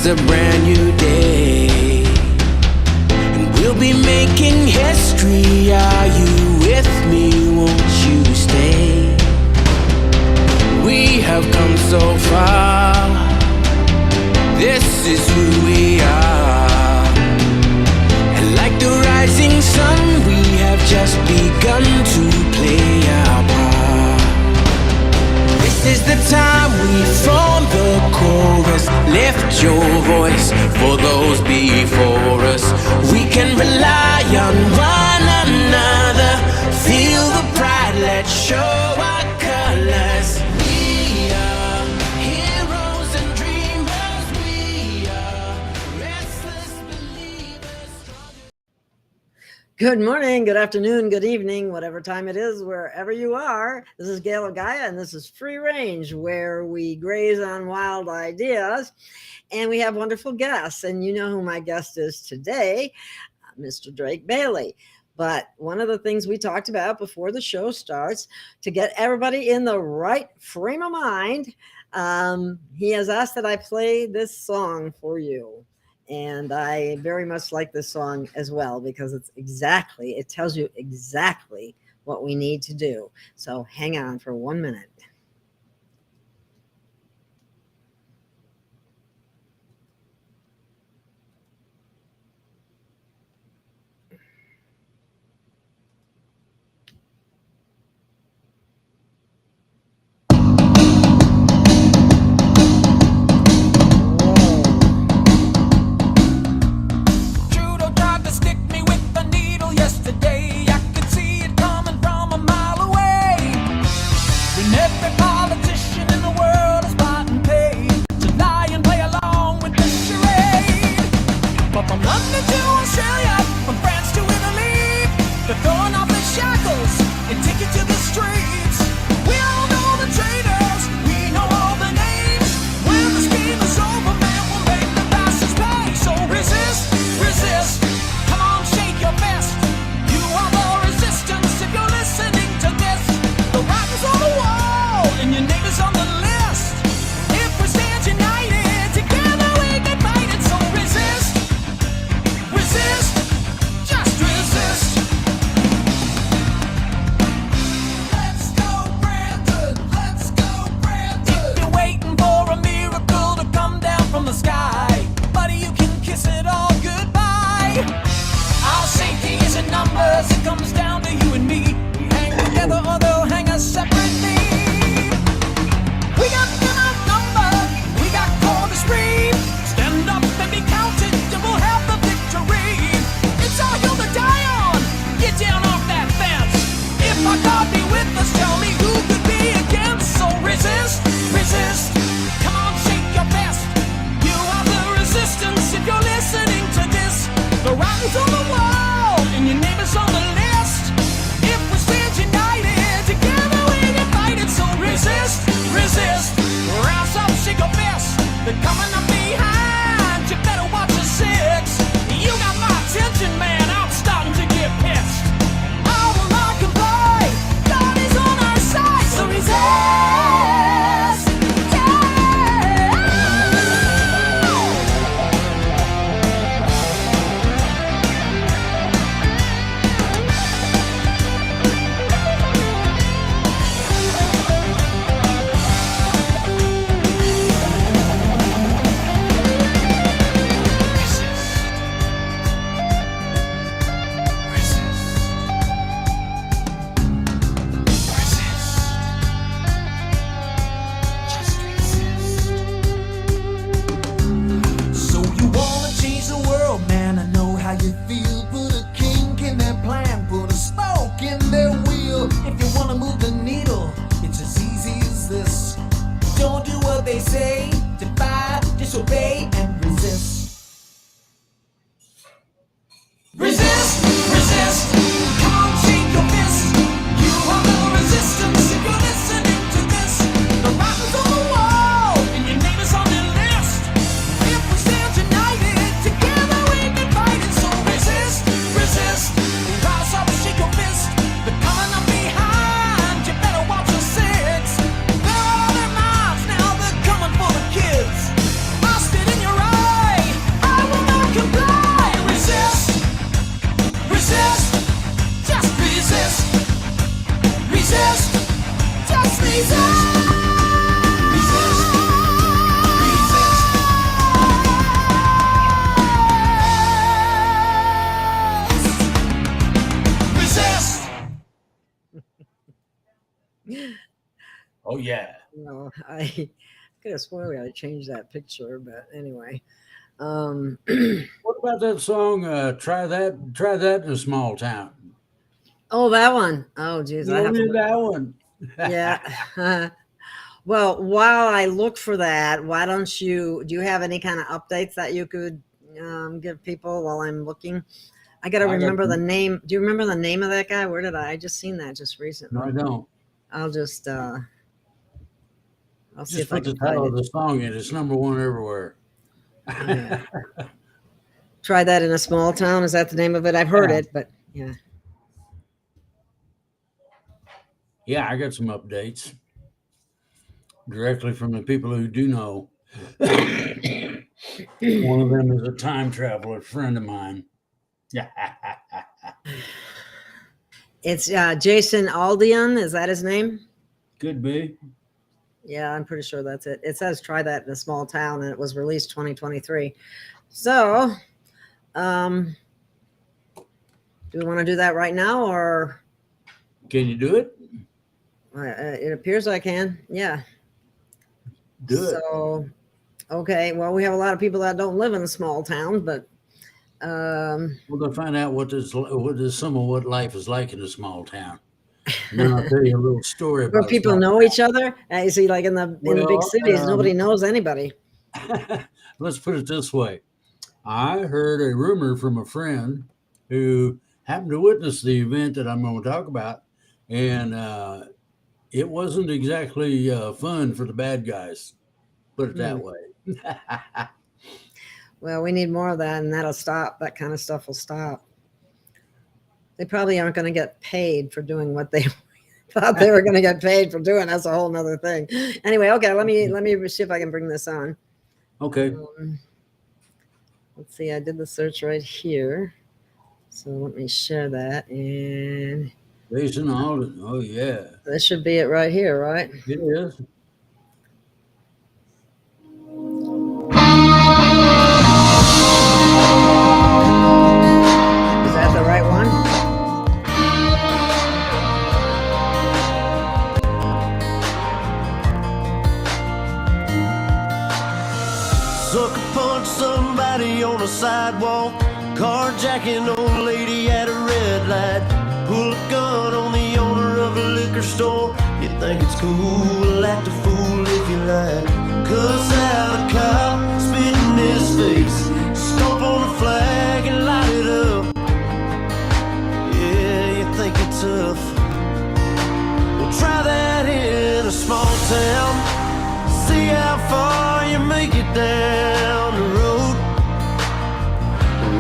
It's a brand new day, and we'll be making history. Are you with me? Won't you stay? We have come so far. This is who we are. And like the rising sun, we have just begun to play our part. This is the time we form the chorus. Lift your voice for those before us. We can rely on one another. Feel the pride, let's show our colors. We are heroes and dreamers. We are restless believers. Good morning, good afternoon, good evening, whatever time it is, wherever you are. This is Gail of Gaia, and this is Free Range, where we graze on wild ideas. And we have wonderful guests. And you know who my guest is today, Mr. Drake Bailey. But one of the things we talked about before the show starts, to get everybody in the right frame of mind, he has asked that I play this song for you. And I very much like this song as well, because it tells you exactly what we need to do. So hang on for 1 minute. Never Oh, yeah. I could have sworn I changed that picture, but anyway. What about that song? Try that in a small town. Oh, that one. Oh, geez, I have to look. That one. Yeah. Well, while I look for that, why don't do you have any kind of updates that you could give people while I'm looking? I got to remember the name. Do you remember the name of that guy? Where did I just seen that just recently? No, I don't. I'll just, I'll see Just if I put the can find title it. of the song in. It's number one everywhere. Yeah. Try that in a small town. Is that the name of it? I've heard it, but yeah. Yeah, I got some updates directly from the people who do know. One of them is a time traveler friend of mine. It's Jason Aldean. Is that his name? Could be. Yeah, I'm pretty sure that's it. It says try that in a small town, and it was released 2023. So, do we want to do that right now, or Can you do it? it appears I can. Yeah. Do it. So, okay. Well, we have a lot of people that don't live in a small town, but we're gonna find out what some of what life is like in a small town. And then I'll tell you a little story about where people know each other. You see, like in the big cities, nobody knows anybody. Let's put it this way. I heard a rumor from a friend who happened to witness the event that I'm going to talk about, and it wasn't exactly fun for the bad guys. Put it that way. Well, we need more of that, and that'll stop. That kind of stuff will stop. They probably aren't going to get paid for doing what they thought they were going to get paid for doing. That's a whole nother thing. Anyway, okay, let me see if I can bring this on. Okay. Let's see, I did the search right here. So let me share that. And Jason Alden. Oh, yeah. This should be it right here, right? It is. Is that the right one? Sucker punch somebody on a sidewalk, carjacking old lady at a red light, pull a gun on the owner of a liquor store. You think it's cool, act a fool if you like, cuss out a cop, spit in his face, stomp on a flag and light it up. Yeah, you think you're tough. Well, try that in a small town, see how far you make it down the road.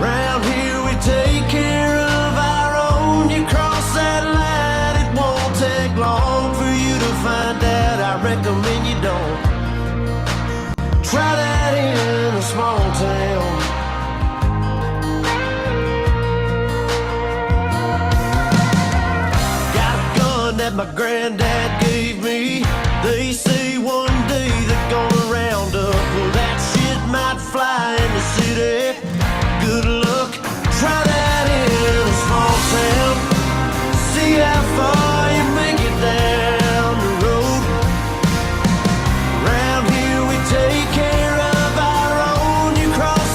Around here we take care of our own. You cross that line, it won't take long for you to find out. I recommend you don't. Try that in a small town. Got a gun that my granddad gave me. They say one day they're gonna round up. Well, that shit might fly in the city. Good luck, try that in a small town. See how far you make it down the road. Around here we take care of our own. You cross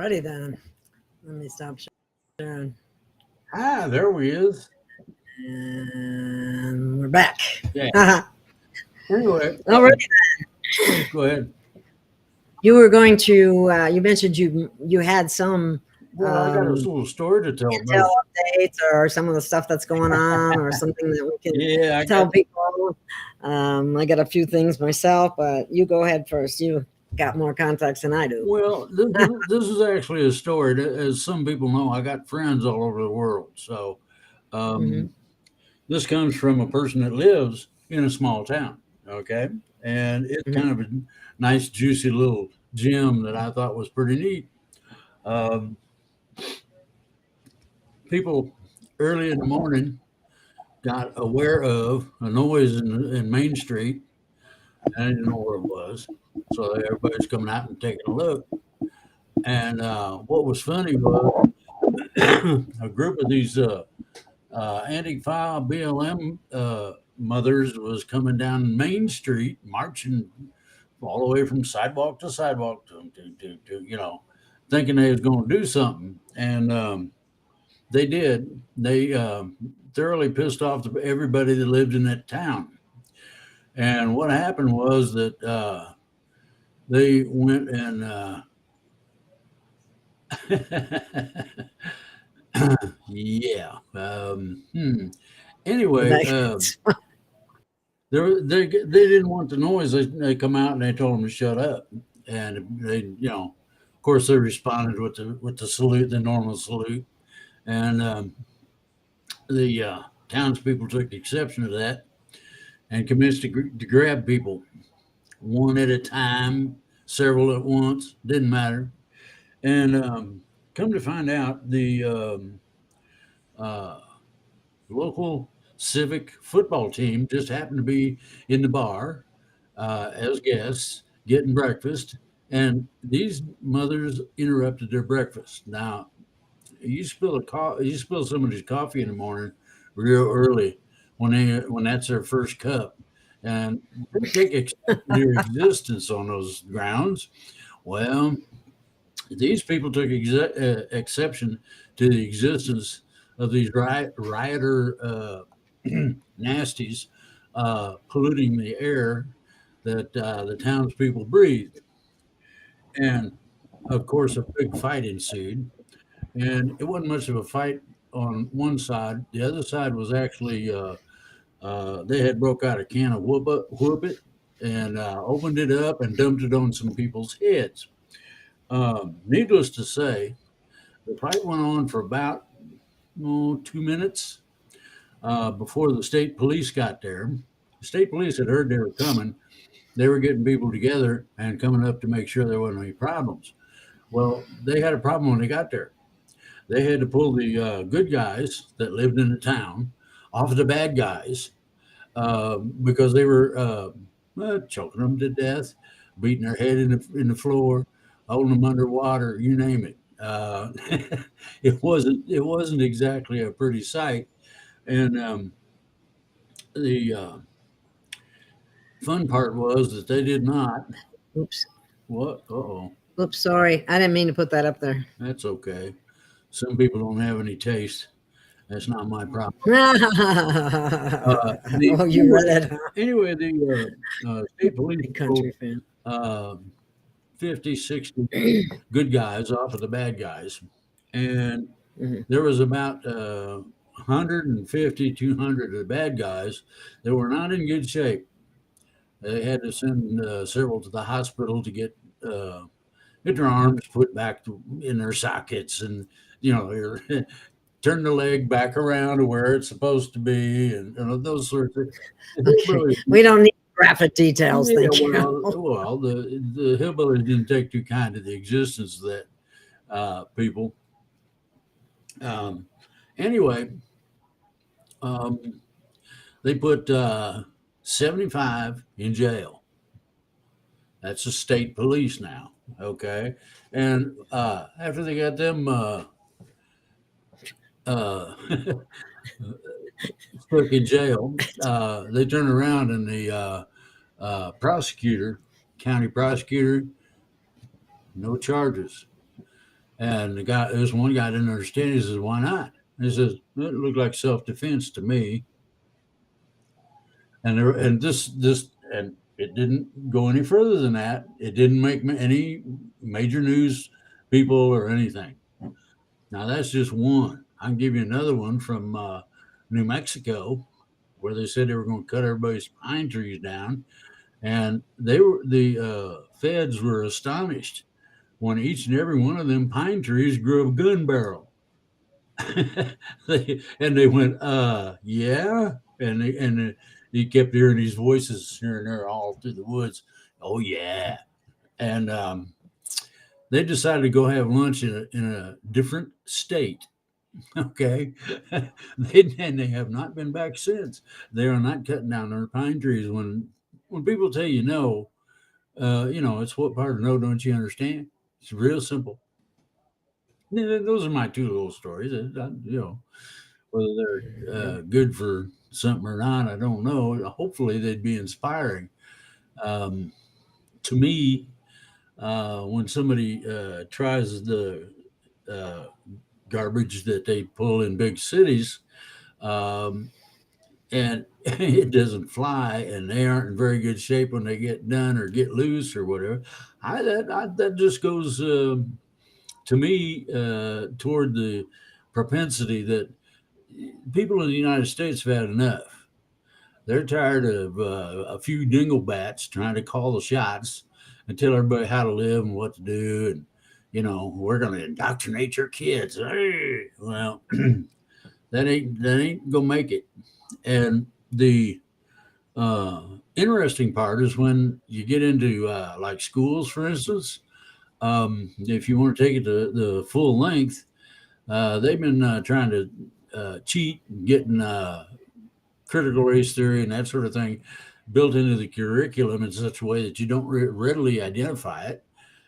Alrighty then. Let me stop sharing. Ah, there he is. And we're back. Yeah. Anyway, Alrighty. go ahead. You were going to. You mentioned you had some. Well, I got a little story to tell. Intel updates or some of the stuff that's going on, or something that we can tell people. I got a few things myself, but you go ahead first. You got more context than I do. Well, this is actually a story. As some people know, I got friends all over the world. So this comes from a person that lives in a small town. Okay. And it's kind of a nice, juicy little gem that I thought was pretty neat. People early in the morning got aware of a noise in Main Street. I didn't know where it was. So everybody's coming out and taking a look. And what was funny was a group of these anti-file BLM mothers was coming down Main Street, marching all the way from sidewalk to sidewalk to thinking they was going to do something. And they did. They thoroughly pissed off everybody that lived in that town. And what happened was that they went and yeah. Anyway, they didn't want the noise. They come out and they told them to shut up, and they, of course, they responded with the salute, the normal salute, and the townspeople took exception to that and commenced to grab people one at a time, several at once, didn't matter. And come to find out, the local civic football team just happened to be in the bar as guests getting breakfast, and these mothers interrupted their breakfast. Now, you spill somebody's coffee in the morning real early when that's their first cup, and they take their existence on those grounds. Well, these people took exception to the existence of these rioter nasties polluting the air that the townspeople breathed. And of course, a big fight ensued. And it wasn't much of a fight on one side. The other side was actually, they had broke out a can of whoop it and opened it up and dumped it on some people's heads. Needless to say, the fight went on for about 2 minutes before the state police got there. The state police had heard they were coming. They were getting people together and coming up to make sure there wasn't any problems. Well, they had a problem when they got there. They had to pull the good guys that lived in the town off of the bad guys because they were choking them to death, beating their head in the floor, holding them underwater, you name it. It wasn't exactly a pretty sight. And the fun part was that they did not. Oops. What? Uh-oh. Oops, sorry. I didn't mean to put that up there. That's okay. Some people don't have any taste. That's not my problem. You read it. Anyway, the state police country fan. 50, 60 good guys off of the bad guys. And there was about 150, 200 of the bad guys that were not in good shape. They had to send several to the hospital to get their arms put back in their sockets and, turn the leg back around to where it's supposed to be and those sorts of things. Okay. We don't need graphic details. Thank you. Well, the hillbillies didn't take too kind to the existence of that people. Anyway, they put 75 in jail. That's the state police now. Okay. And after they got them stuck in jail, they turned around and the county prosecutor, no charges. And this one guy didn't understand. He says, "Why not?" And he says, "It looked like self-defense to me." And it didn't go any further than that. It didn't make any major news people or anything. Now that's just one. I can give you another one from New Mexico, where they said they were going to cut everybody's pine trees down, and the feds were astonished when each and every one of them pine trees grew a gun barrel. They went, yeah, and he kept hearing these voices here and there all through the woods. Oh yeah, and they decided to go have lunch in a different state. Okay, they have not been back since. They are not cutting down their pine trees. When people tell you no, it's what part of no don't you understand? It's real simple. Those are my two little stories. Whether they're good for something or not, I don't know. Hopefully, they'd be inspiring. Um, to me, when somebody tries the uh, garbage that they pull in big cities, um, and it doesn't fly, and they aren't in very good shape when they get done or get loose or whatever, that just goes to me toward the propensity that people in the United States have had enough. They're tired of a few dinglebats trying to call the shots and tell everybody how to live and what to do. And, we're going to indoctrinate your kids. Hey, well, that ain't going to make it. And the interesting part is when you get into like schools, for instance, if you want to take it to the full length, they've been trying to cheat, getting critical race theory and that sort of thing built into the curriculum in such a way that you don't readily identify it.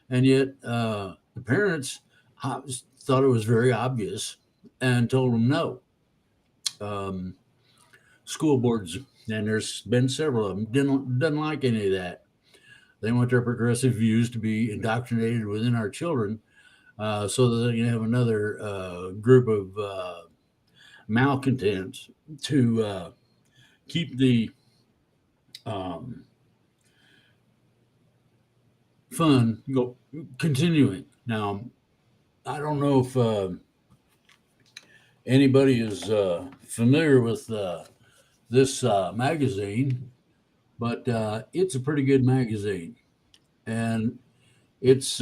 And yet the parents thought it was very obvious and told them no. School boards, and there's been several of them, didn't like any of that. They want their progressive views to be indoctrinated within our children so that they can have another group of malcontents to keep the um, fun continuing. Now, I don't know if anybody is familiar with this magazine, but it's a pretty good magazine, and it's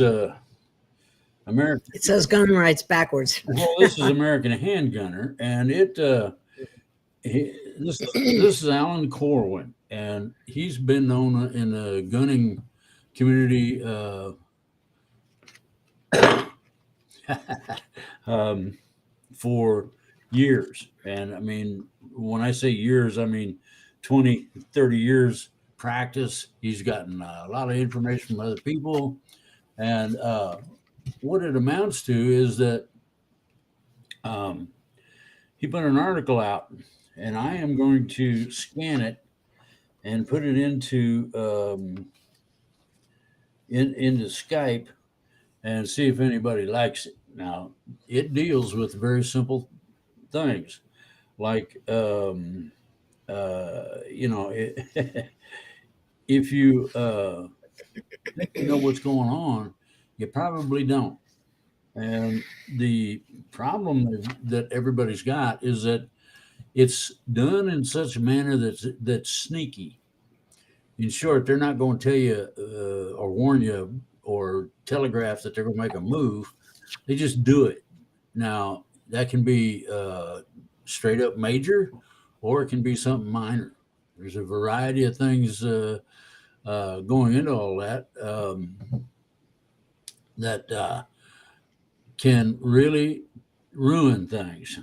American. It says gun rights backwards. Well, this is American Handgunner, and this is Alan Corwin, and he's been known in the gunning community for years. And I mean, when I say years, I mean 20, 30 years practice. He's gotten a lot of information from other people. And what it amounts to is that he put an article out, and I am going to scan it and put it into into Skype and see if anybody likes it. Now, it deals with very simple things, like if you think you know what's going on, you probably don't. And the problem that everybody's got is that it's done in such a manner that's sneaky. In short, they're not going to tell you or warn you or telegraph that they're going to make a move. They just do it. Now, that can be straight up major, or it can be something minor. There's a variety of things going into all that that can really ruin things.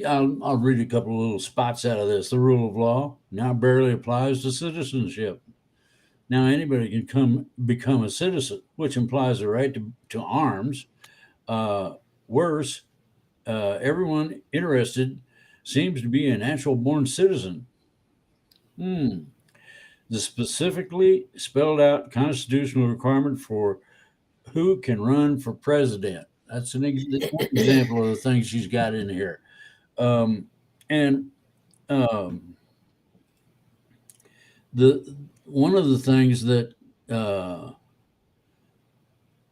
I'll read a couple of little spots out of this. The rule of law now barely applies to citizenship. Now anybody can become a citizen, which implies the right to arms. Worse, everyone interested seems to be a natural born citizen. The specifically spelled out constitutional requirement for who can run for president. That's one example of the things she's got in here. Um, and um, the one of the things that uh,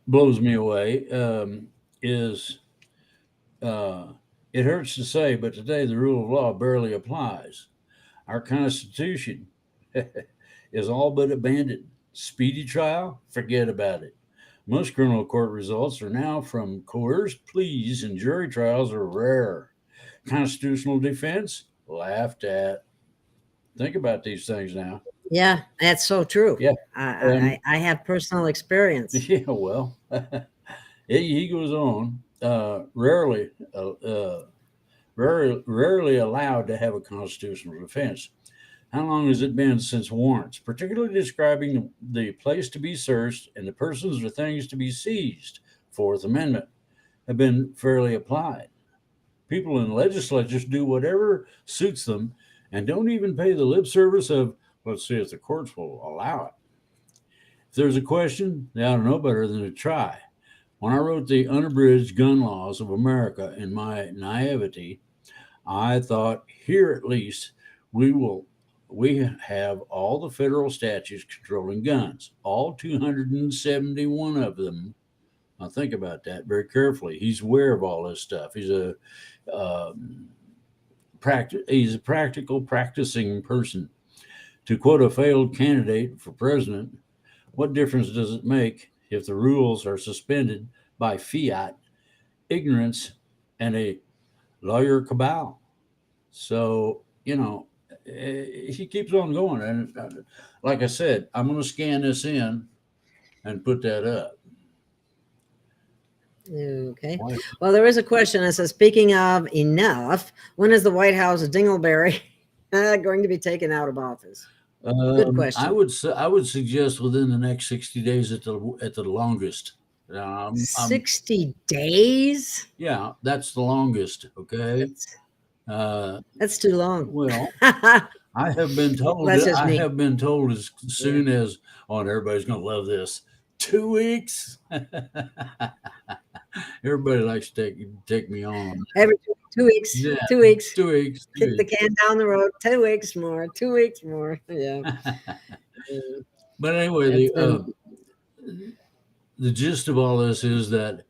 blows me away is uh, it hurts to say, but today the rule of law barely applies. Our Constitution is all but abandoned. Speedy trial? Forget about it. Most criminal court results are now from coerced pleas, and jury trials are rare. Constitutional defense? Laughed at. Think about these things now. Yeah, that's so true. Yeah. I have personal experience. Yeah, well, he goes on. Rarely allowed to have a constitutional defense. How long has it been since warrants, particularly describing the place to be searched and the persons or things to be seized, Fourth Amendment, have been fairly applied? People in legislatures do whatever suits them and don't even pay the lip service of, let's see if the courts will allow it. If there's a question, they ought to know better than to try. When I wrote the Unabridged Gun Laws of America in my naivety, I thought here at least we have all the federal statutes controlling guns, all 271 of them. Now think about that very carefully. He's aware of all this stuff. He's a practical practicing person. To quote a failed candidate for president, what difference does it make if the rules are suspended by fiat, ignorance, and a lawyer cabal? So, he keeps on going. And like I said, I'm going to scan this in and put that up. Okay. Well, there is a question that says, speaking of enough, when is the White House Dingleberry going to be taken out of office? Good question. I would suggest within the next 60 days at the longest. 60 days? Yeah, that's the longest. Okay. That's too long. Well, I have been told. Have been told as soon as, and everybody's going to love this. 2 weeks. Everybody likes to take me on. Every 2 weeks. Yeah, 2 weeks. 2 weeks. Kick the can down the road. 2 weeks more. 2 weeks more. Yeah. But anyway, the gist of all this is that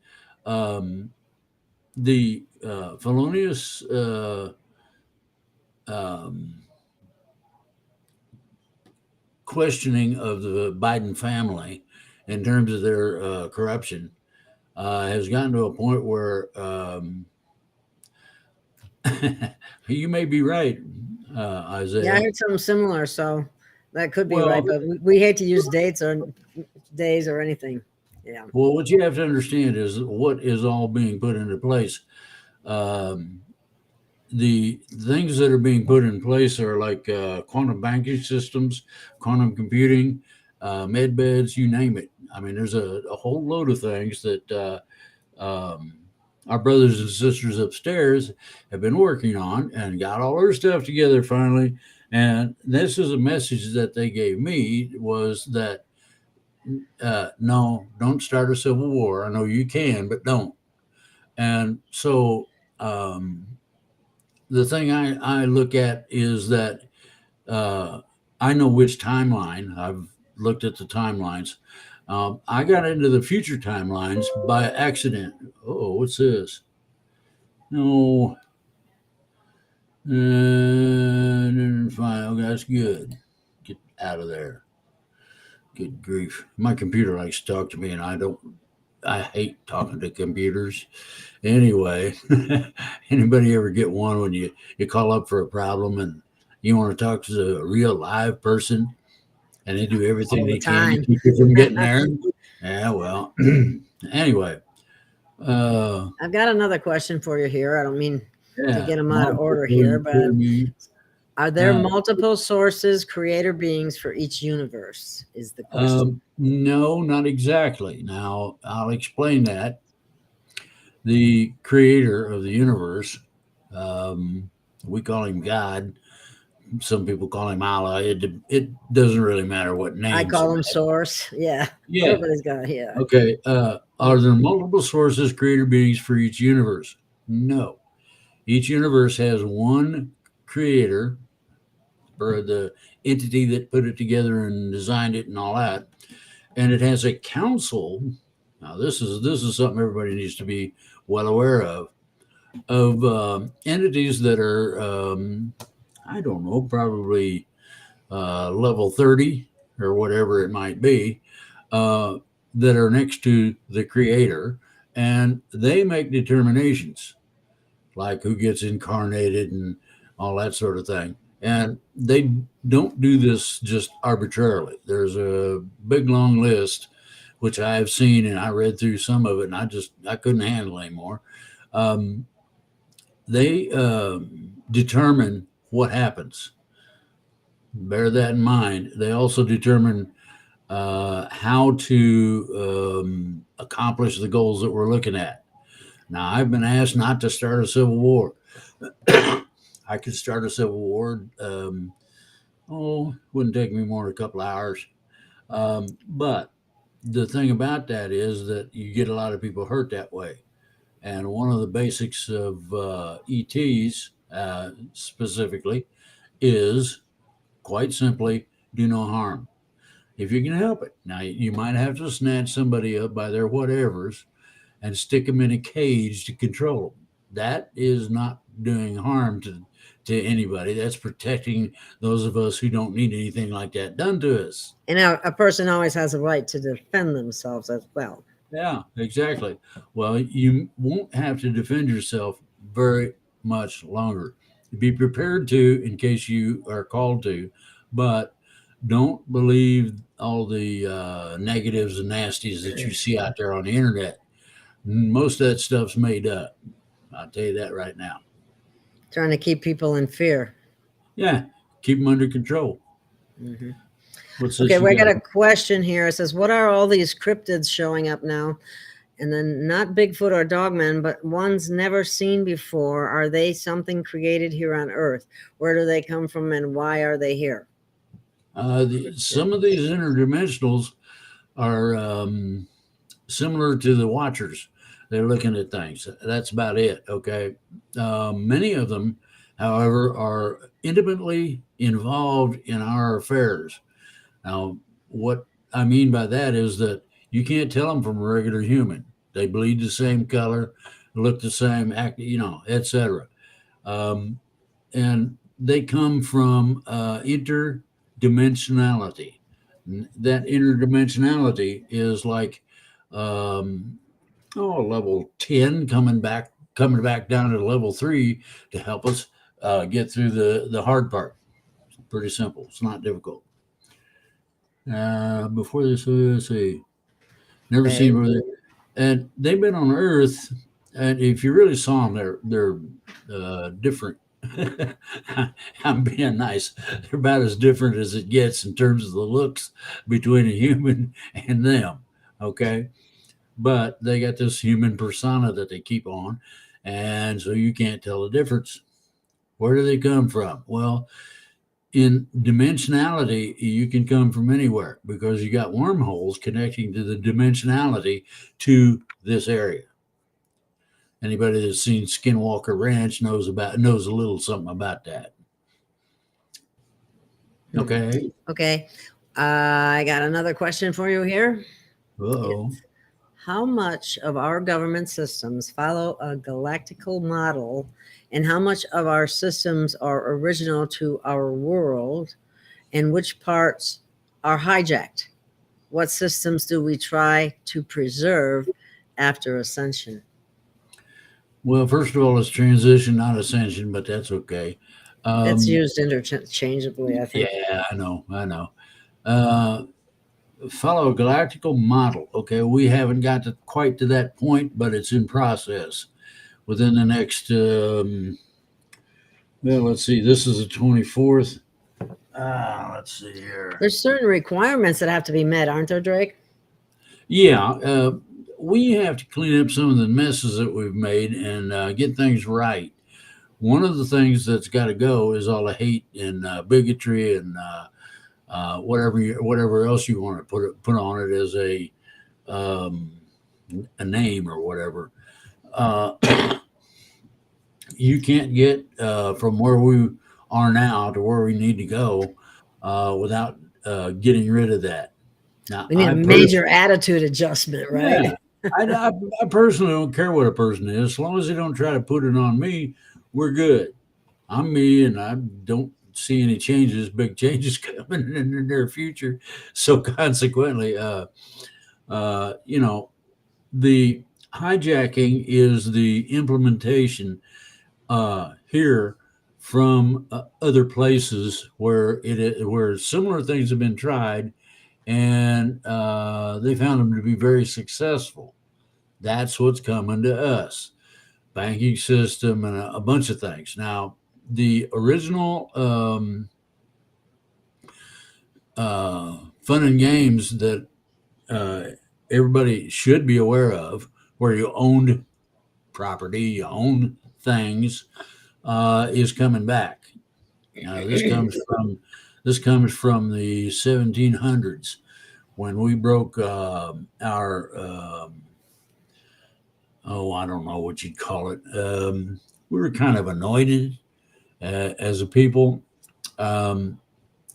the felonious questioning of the Biden family in terms of their corruption has gotten to a point where you may be right, Isaiah. Yeah, I heard something similar, so that could be right, but we hate to use dates or days or anything. Yeah. Well, what you have to understand is what is all being put into place. The things that are being put in place are like quantum banking systems, quantum computing, med beds, you name it. I mean, there's a whole load of things that our brothers and sisters upstairs have been working on and got all their stuff together finally. And this is a message that they gave me, was that no, don't start a civil war. I know you can, but don't. And so the thing I look at is that I know which timeline. I've looked at the timelines. I got into the future timelines by accident. Oh, what's this? No. Fine. Oh, that's good. Get out of there. Good grief. My computer likes to talk to me, and I hate talking to computers. Anyway, anybody ever get one when you call up for a problem and you want to talk to a real live person and they do everything they can to keep you from getting there? Yeah, well, anyway. I've got another question for you here. I don't mean to get them out of order here, but are there multiple sources, creator beings for each universe, is the question. No, not exactly. Now, I'll explain that. The creator of the universe, we call him God, some people call him Allah. It doesn't really matter what name. I call him source. Yeah. Yeah. Everybody's got, yeah. Okay. Are there multiple sources, creator beings for each universe? No. Each universe has one creator, or the entity that put it together and designed it and all that. And it has a council. Now, this is something everybody needs to be well aware of entities that are, I don't know, probably level 30 or whatever it might be, that are next to the creator, and they make determinations like who gets incarnated and all that sort of thing. And they don't do this just arbitrarily. There's a big long list, which I have seen, and I read through some of it, and I couldn't handle anymore. They determine what happens. Bear that in mind. They also determine how to accomplish the goals that we're looking at. Now, I've been asked not to start a civil war. I could start a civil war. Wouldn't take me more than a couple of hours. But the thing about that is that you get a lot of people hurt that way. And one of the basics of ETs specifically is quite simply do no harm. If you can help it. Now, you might have to snatch somebody up by their whatevers and stick them in a cage to control them. That is not doing harm to anybody. That's protecting those of us who don't need anything like that done to us. And a person always has a right to defend themselves as well. Yeah, exactly. Well, you won't have to defend yourself very much longer. Be prepared to in case you are called to, but don't believe all the negatives and nasties that you see out there on the internet. Most of that stuff's made up. I'll tell you that right now. Trying to keep people in fear. Yeah, keep them under control. Mm-hmm. Okay, we got a question here. It says, what are all these cryptids showing up now? And then not Bigfoot or Dogman, but ones never seen before. Are they something created here on Earth? Where do they come from and why are they here? Some of these interdimensionals are similar to the Watchers. They're looking at things. That's about it. Okay. Many of them, however, are intimately involved in our affairs. Now, what I mean by that is that you can't tell them from a regular human. They bleed the same color, look the same, act, etc. And they come from interdimensionality. That interdimensionality is like level 10 coming back down to level 3 to help us get through the hard part. It's pretty simple. It's not difficult. Before this, let's see, never seen where and they've been on Earth, and if you really saw them, they're different. I'm being nice. They're about as different as it gets in terms of the looks between a human and them. Okay. But they got this human persona that they keep on. And so you can't tell the difference. Where do they come from? Well, in dimensionality, you can come from anywhere because you got wormholes connecting to the dimensionality to this area. Anybody that's seen Skinwalker Ranch knows a little something about that. Okay. Okay. I got another question for you here. Uh-oh. How much of our government systems follow a galactical model, and how much of our systems are original to our world, and which parts are hijacked? What systems do we try to preserve after ascension? Well, first of all, it's transition, not ascension, but that's okay. It's used interchangeably, I think. Yeah, I know. Follow a galactical model. Okay, we haven't got quite to that point, but it's in process. Within the next, let's see, this is the 24th. Let's see here. There's certain requirements that have to be met, aren't there, Drake? Yeah, we have to clean up some of the messes that we've made and get things right. one of the things that's got to go is all the hate and bigotry and whatever else you want to put on it as a name or whatever. Uh, you can't get from where we are now to where we need to go without getting rid of that. Now, We need a major attitude adjustment, right? Yeah, I personally don't care what a person is, as long as they don't try to put it on me. We're good. I'm me, and I don't see any big changes coming in the near future. So consequently, the hijacking is the implementation here from other places where similar things have been tried, and they found them to be very successful. That's what's coming to us. Banking system and a bunch of things. Now, the original fun and games that everybody should be aware of, where you owned property, you owned things, is coming back. This comes from the 1700s when we broke our I don't know what you'd call it. We were kind of anointed as a people, and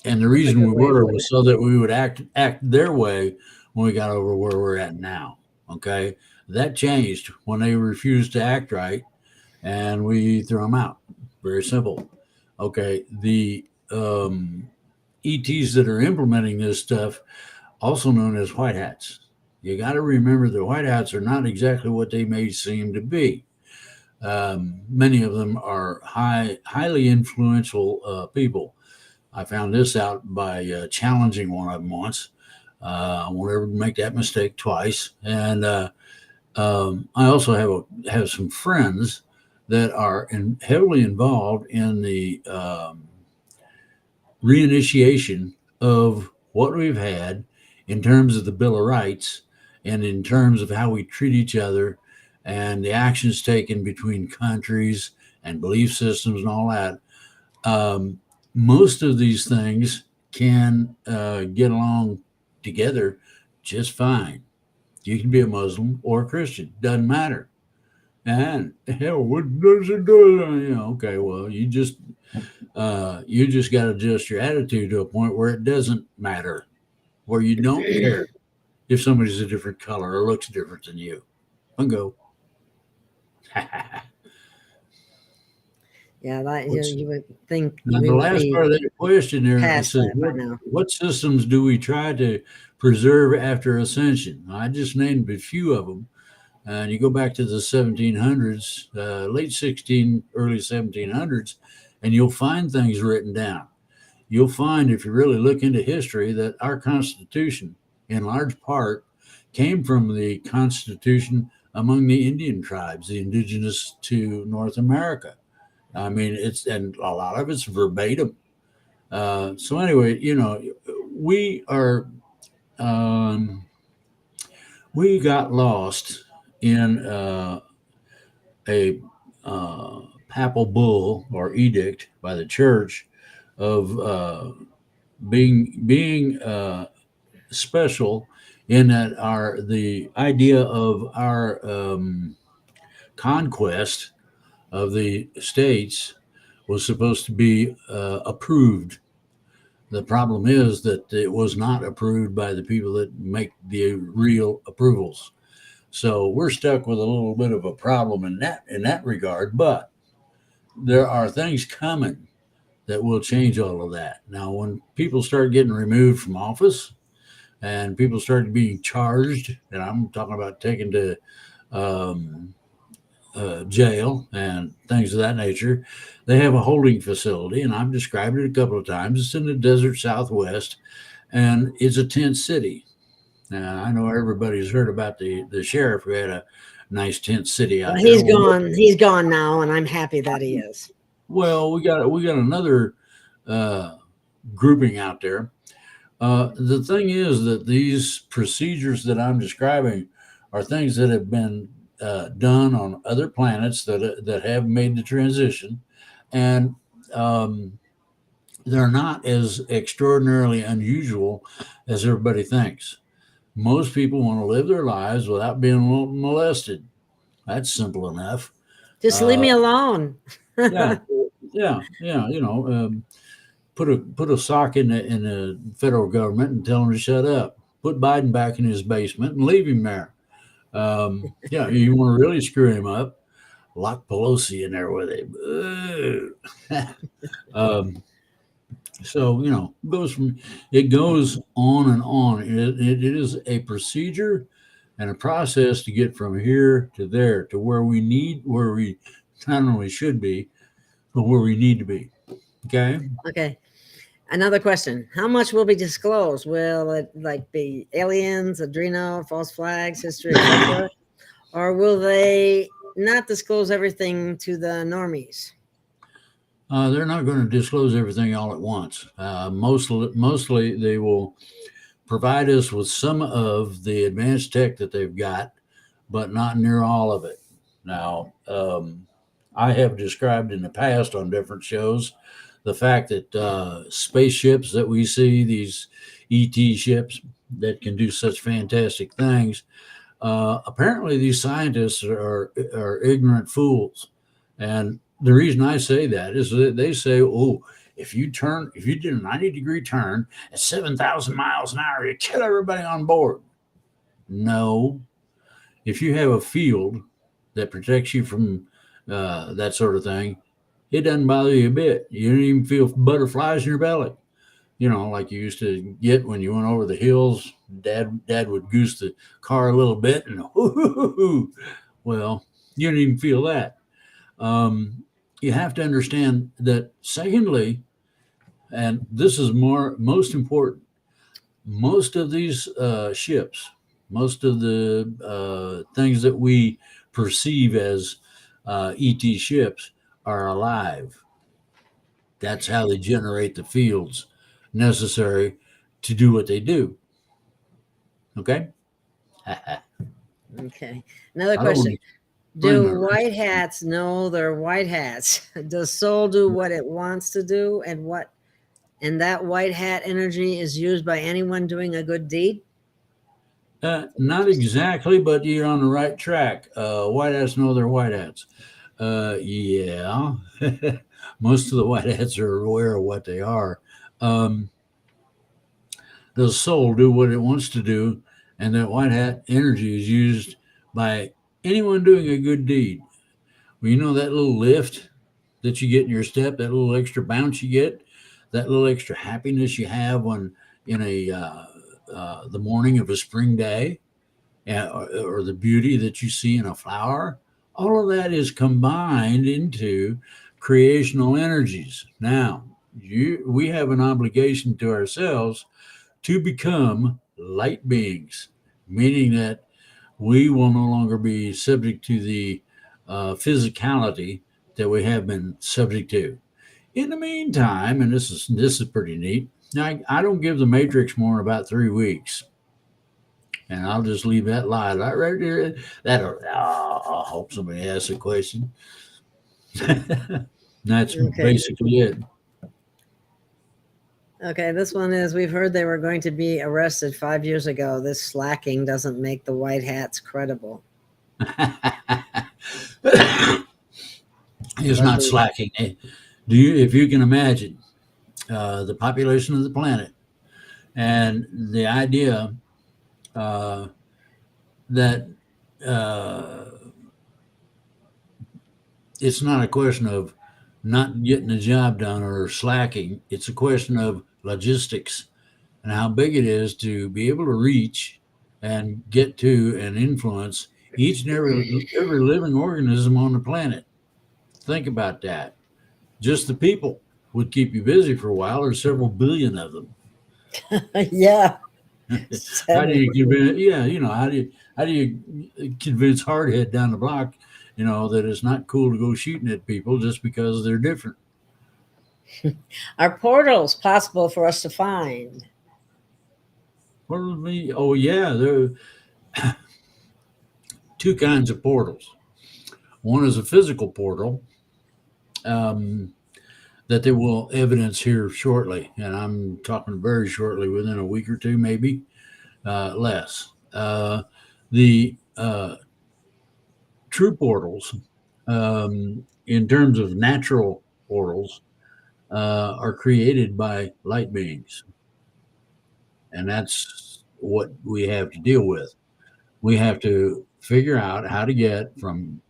the reason we were was so that we would act their way when we got over where we're at now. Okay, that changed when they refused to act right, and we threw them out. Very simple. Okay, the ETs that are implementing this stuff, also known as white hats. You got to remember the white hats are not exactly what they may seem to be. Many of them are highly influential people. I found this out by challenging one of them once. I won't ever make that mistake twice. And I also have some friends that are heavily involved in the reinitiation of what we've had in terms of the Bill of Rights and in terms of how we treat each other and the actions taken between countries and belief systems and all that. Most of these things can get along together just fine. You can be a Muslim or a Christian, doesn't matter. And hell, what does it do? Okay, well, you just got to adjust your attitude to a point where it doesn't matter, where you don't care if somebody's a different color or looks different than you. Go. Yeah, you would think. Now, the last part of that question there says, what systems do we try to preserve after Ascension? I just named a few of them. And you go back to the 1700s, late 16, early 1700s, and you'll find things written down. You'll find, if you really look into history, that our Constitution, in large part, came from the Constitution among the Indian tribes, the indigenous to North America. I mean, and a lot of it's verbatim. So anyway, we got lost in a papal bull or edict by the church of being special, in that the idea of our conquest of the states was supposed to be approved. The problem is that it was not approved by the people that make the real approvals. So we're stuck with a little bit of a problem in that regard, but there are things coming that will change all of that. Now, when people start getting removed from office and people start being charged, and I'm talking about taken to jail and things of that nature, they have a holding facility, and I've described it a couple of times. It's in the desert Southwest, and it's a tent city. Now, I know everybody's heard about the sheriff who had a nice tent city out there. He's gone. He's gone now, and I'm happy that he is. Well, we got another grouping out there. The thing is that these procedures that I'm describing are things that have been done on other planets that have made the transition. and they're not as extraordinarily unusual as everybody thinks. Most people want to live their lives without being molested. That's simple enough. Just leave Uh, me alone. yeah, yeah. Put a sock in the federal government and tell him to shut up. Put Biden back in his basement and leave him there. Yeah, you want to really screw him up? Lock Pelosi in there with him. So it goes on and on. It is a procedure and a process to get from here to there to where we not only should be, but where we need to be. Okay. Okay. Another question. How much will be disclosed? Will it like be aliens, adrenal, false flags, history, etc.? Or will they not disclose everything to the normies? They're not going to disclose everything all at once. Mostly they will provide us with some of the advanced tech that they've got, but not near all of it. Now, I have described in the past on different shows the fact that spaceships that we see, these ET ships that can do such fantastic things, apparently these scientists are ignorant fools. And the reason I say that is that they say, oh, if you did a 90-degree turn at 7,000 miles an hour, you kill everybody on board. No. If you have a field that protects you from that sort of thing, it doesn't bother you a bit. You don't even feel butterflies in your belly. Like you used to get when you went over the hills. Dad would goose the car a little bit, and well, you don't even feel that. You have to understand that. Secondly, and this is most important, most of these ships, most of the things that we perceive as ET ships are alive. That's how they generate the fields necessary to do what they do. Okay? Okay. Another question. Blame Do her. white hats know they're white hats? Does soul do what it wants to do, and that white hat energy is used by anyone doing a good deed? Not exactly, but you're on the right track. White hats know they're white hats. Yeah. Most of the white hats are aware of what they are. Does soul do what it wants to do, and that white hat energy is used by anyone doing a good deed. Well, that little lift that you get in your step, that little extra bounce you get, that little extra happiness you have when in the morning of a spring day, or the beauty that you see in a flower. All of that is combined into creational energies. Now, we have an obligation to ourselves to become light beings, meaning that we will no longer be subject to the physicality that we have been subject to. In the meantime, and this is pretty neat. I don't give the Matrix more than about 3 weeks, and I'll just leave that lie right there. I hope somebody asks a question. That's basically it. Okay, this one is, we've heard they were going to be arrested 5 years ago. This slacking doesn't make the white hats credible. It's not slacking. If you can imagine the population of the planet and the idea that it's not a question of not getting the job done or slacking. It's a question of logistics and how big it is to be able to reach and get to and influence each and every living organism on the planet. Think about that. Just the people would keep you busy for a while. There's several billion of them. Yeah. How do you convince? Yeah, how do you convince hardhead down the block? That it's not cool to go shooting at people just because they're different. Are portals possible for us to find? Oh yeah, there are two kinds of portals. One is a physical portal. that they will evidence here shortly, and I'm talking very shortly, within a week or two, maybe less. The true portals, in terms of natural portals, are created by light beings, and that's what we have to deal with. We have to figure out how to get from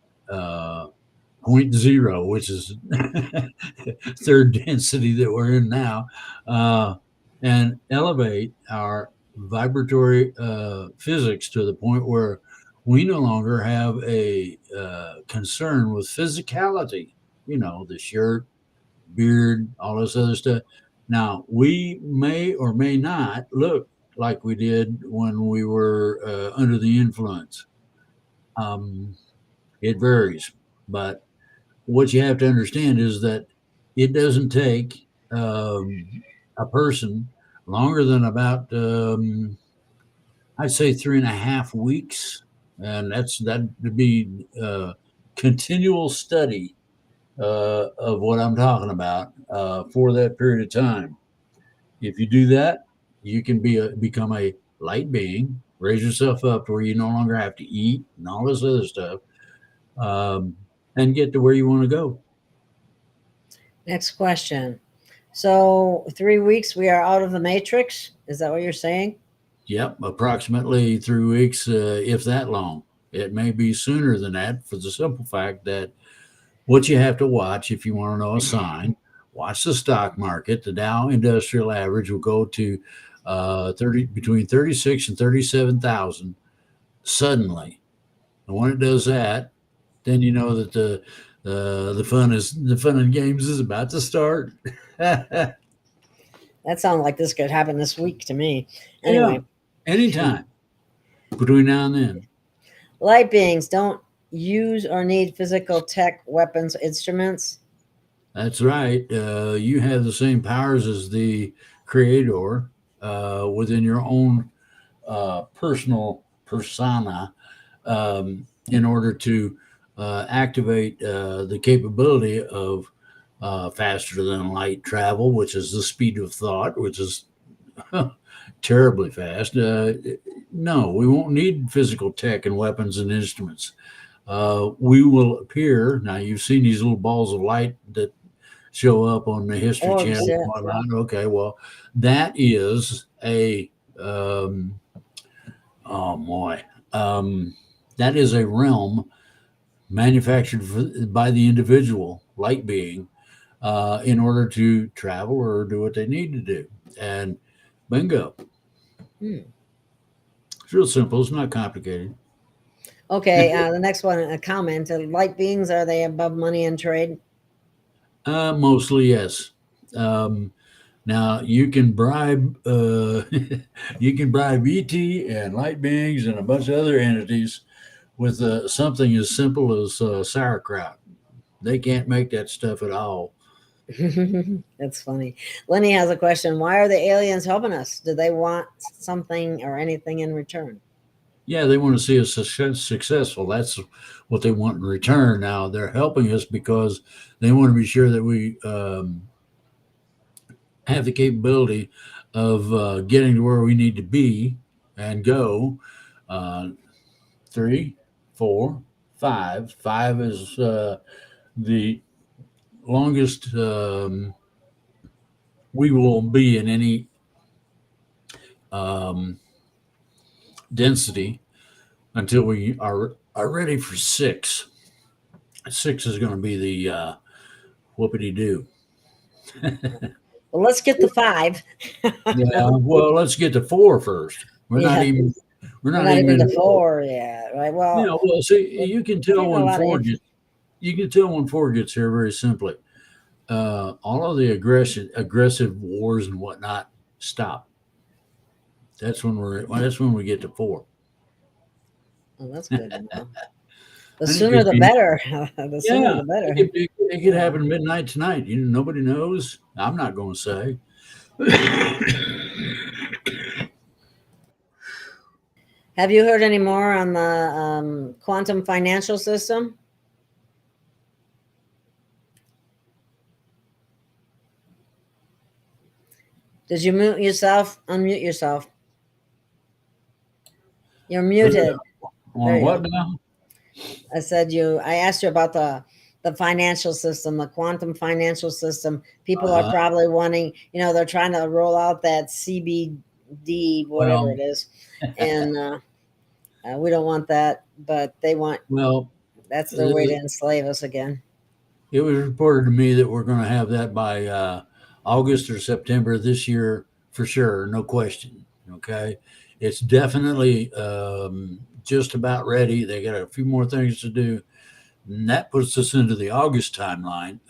point zero, which is third density that we're in now, and elevate our vibratory physics to the point where we no longer have a concern with physicality. You know, the shirt, beard, all this other stuff. Now, we may or may not look like we did when we were under the influence. Um, it varies, but what you have to understand is that it doesn't take a person longer than about I'd say 3.5 weeks, and that would be continual study of what I'm talking about for that period of time. If you do that, you can become a light being, raise yourself up to where you no longer have to eat and all this other stuff, um, and get to where you want to go. Next question. So 3 weeks, we are out of the matrix. Is that what you're saying? Yep, approximately 3 weeks, if that long. It may be sooner than that, for the simple fact that what you have to watch, if you want to know a sign, watch the stock market. The Dow Industrial Average will go to 30 between 36 and 37,000 suddenly. And when it does that, then you know that the fun and games is about to start. That sounds like this could happen this week to me. Yeah, Anyway, anytime between now and then. light beings don't use or need physical tech, weapons, instruments. That's right. You have the same powers as the creator within your own personal persona, in order to activate the capability of faster than light travel, which is the speed of thought, which is terribly fast. No, we won't need physical tech and weapons and instruments. We will appear. Now, you've seen these little balls of light that show up on the History Oh, Channel yeah. and whatnot. Okay, well, that is oh boy, that is a realm manufactured by the individual light being in order to travel or do what they need to do. And bingo. Hmm. It's real simple. It's not complicated. Okay, the next one, a comment. Light beings, are they above money and trade? Mostly, yes. Now you can bribe you can bribe ET and light beings and a bunch of other entities with something as simple as sauerkraut. They can't make that stuff at all. That's funny. Lenny has a question. Why are the aliens helping us? Do they want something or anything in return? Yeah, they want to see us successful. That's what they want in return. Now they're helping us because they want to be sure that we have the capability of getting to where we need to be and go. 3, 4, 5. 5 is the longest we will be in any um, density until we are ready for 6. 6 is going to be the whoopity doo. Well, let's get the 5. Yeah. Well, let's get to 4 first. We're not Yeah. even. We're We're not not even even in to 4 yet, right? Well, Yeah. Well, see, you can tell getting a when lot of 4 gets. You can tell when 4 gets here very simply. All of the aggressive wars and whatnot stop. That's when we get to 4. Oh, that's good to know. The And it sooner could the be, better. The sooner yeah, the better. it could happen midnight tonight. Nobody knows. I'm not going to say. Have you heard any more on the quantum financial system? Did you mute yourself? Unmute yourself. You're muted. There On you what go. now? I asked you about the financial system, the quantum financial system. People are Uh-huh. probably wanting, they're trying to roll out that CBD, whatever Well, it is. And we don't want that, but they want, well, that's their way to enslave us again. it was reported to me that we're going to have that by August or September this year for sure, no question. Okay, it's definitely just about ready. They got a few more things to do, and that puts us into the August timeline.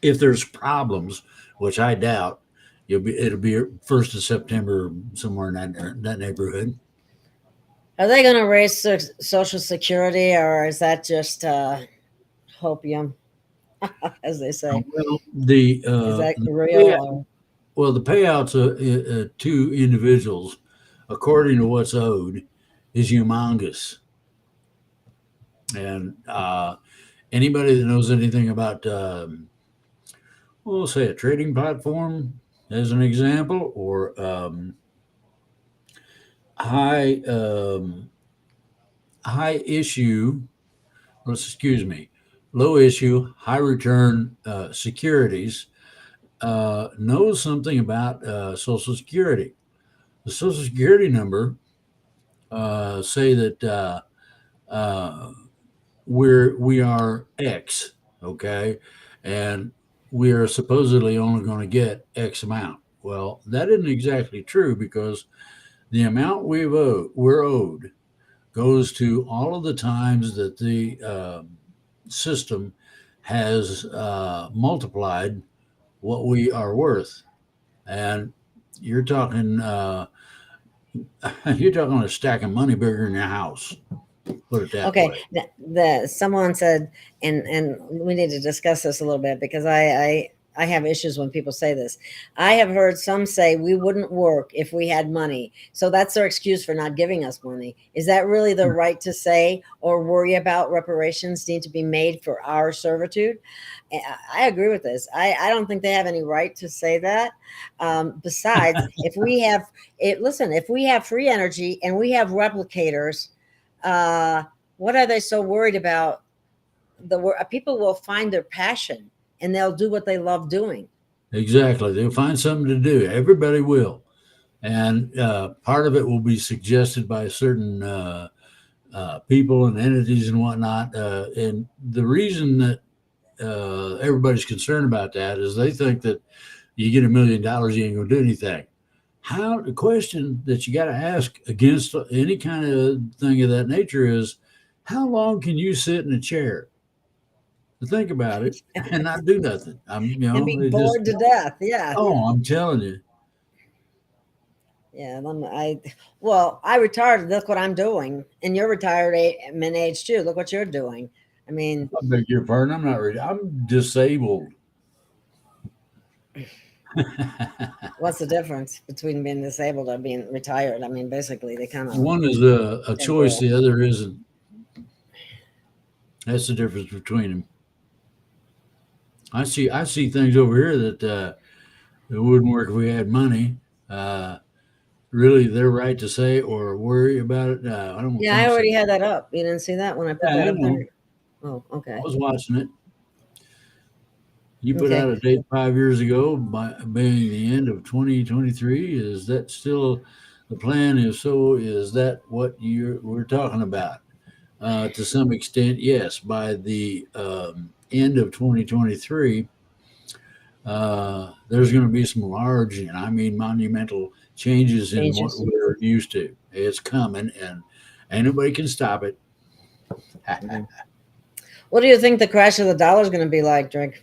If there's problems, which I doubt, it'll be 1st of September somewhere in that neighborhood. Are they going to raise Social Security, or is that just hopium, as they say? Well, Is that real? the payouts to individuals, according to what's owed, is humongous. And anybody that knows anything about, we'll say, a trading platform, as an example, or high high issue, excuse me, low issue, high return securities, knows something about Social Security. The Social Security number say that we are X, okay, and we are supposedly only going to get X amount. Well, that isn't exactly true, because the amount we're owed goes to all of the times that the system has multiplied what we are worth, and you're talking you're talking a stack of money bigger than your house. Put it that Okay, way. someone said, and we need to discuss this a little bit, because I have issues when people say this. I have heard some say we wouldn't work if we had money, so that's their excuse for not giving us money. Is that really the right to say, or worry about reparations need to be made for our servitude? I agree with this. I don't think they have any right to say that. Besides, if we have free energy and we have replicators, what are they so worried about? People will find their passion and they'll do what they love doing. Exactly. They'll find something to do. Everybody will. And part of it will be suggested by certain people and entities and whatnot. And the reason that everybody's concerned about that is they think that you get $1 million, you ain't going to do anything. The question that you got to ask against any kind of thing of that nature is, how long can you sit in a chair to think about it and not do nothing? And be bored to death. Yeah. Oh, I'm telling you. Yeah. I retired. Look what I'm doing. And you're retired in age too. Look what you're doing. I mean, I beg your pardon. I'm not ready. I'm disabled. what's the difference between being disabled or being retired? I mean, basically, they kind of. One is a choice, the other isn't. That's the difference between them. I see things over here that it wouldn't work if we had money. Really, their right to say or worry about it. I don't. Yeah, I already had that up. You didn't see that when I put that up there? Oh, okay. I was watching it. You put out a date 5 years ago, by being the end of 2023. Is that still the plan? If so, is that what we're talking about? To some extent, yes. By the end of 2023, there's going to be some large, and I mean monumental, changes in what we're used to. It's coming, and ain't nobody can stop it. What do you think the crash of the dollar is going to be like, Drake?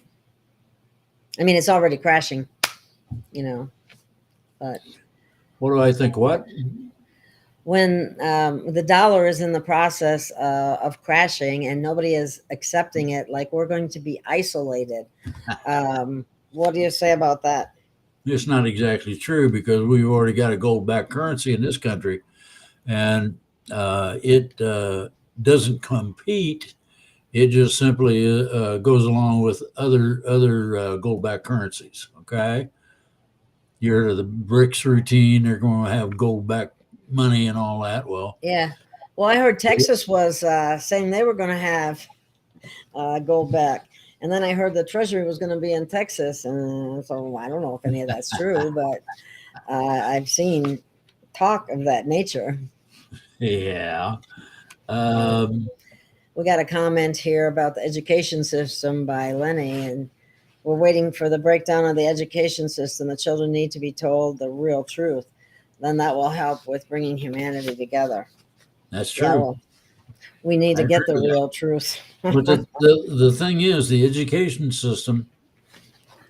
I mean, it's already crashing, but what do I think? What? When the dollar is in the process of crashing and nobody is accepting it, like we're going to be isolated. What do you say about that? It's not exactly true, because we've already got a gold-backed currency in this country, and it doesn't compete It just simply goes along with other gold-backed currencies. Okay, you heard of the BRICS routine? They're going to have gold-backed money and all that. Well, Yeah. Well, I heard Texas was saying they were going to have gold back. And then I heard the Treasury was going to be in Texas. And so I don't know if any of that's true, but I've seen talk of that nature. yeah. Um, We got a comment here about the education system by Lenny, and we're waiting for the breakdown of the education system. The children need to be told the real truth. Then that will help with bringing humanity together. that's true. Yeah, well, we need to I get agree the with that. real truth. But the thing is, the education system,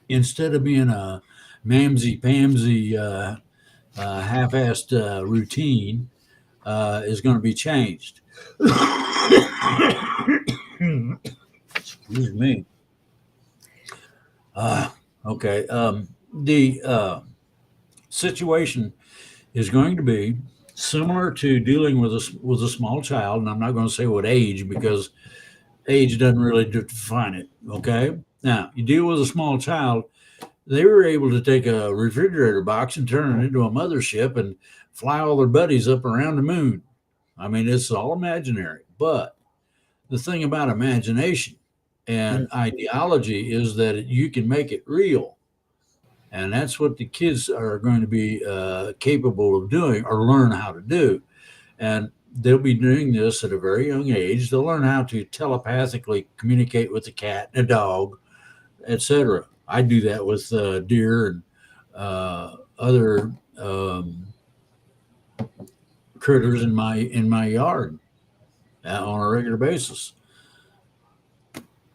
instead of being a mamsy-pamsy, half-assed routine, is going to be changed. Excuse me. Okay. The situation is going to be similar to dealing with a small child, and I'm not going to say what age because age doesn't really define it. Okay. Now you deal with a small child. They were able to take a refrigerator box and turn it into a mothership and fly all their buddies up around the moon. I mean, it's all imaginary. But the thing about imagination and ideology is that you can make it real. And that's what the kids are going to be capable of doing or learn how to do. And they'll be doing this at a very young age. They'll learn how to telepathically communicate with a cat and a dog, etc. I do that with deer and other critters in my yard on a regular basis.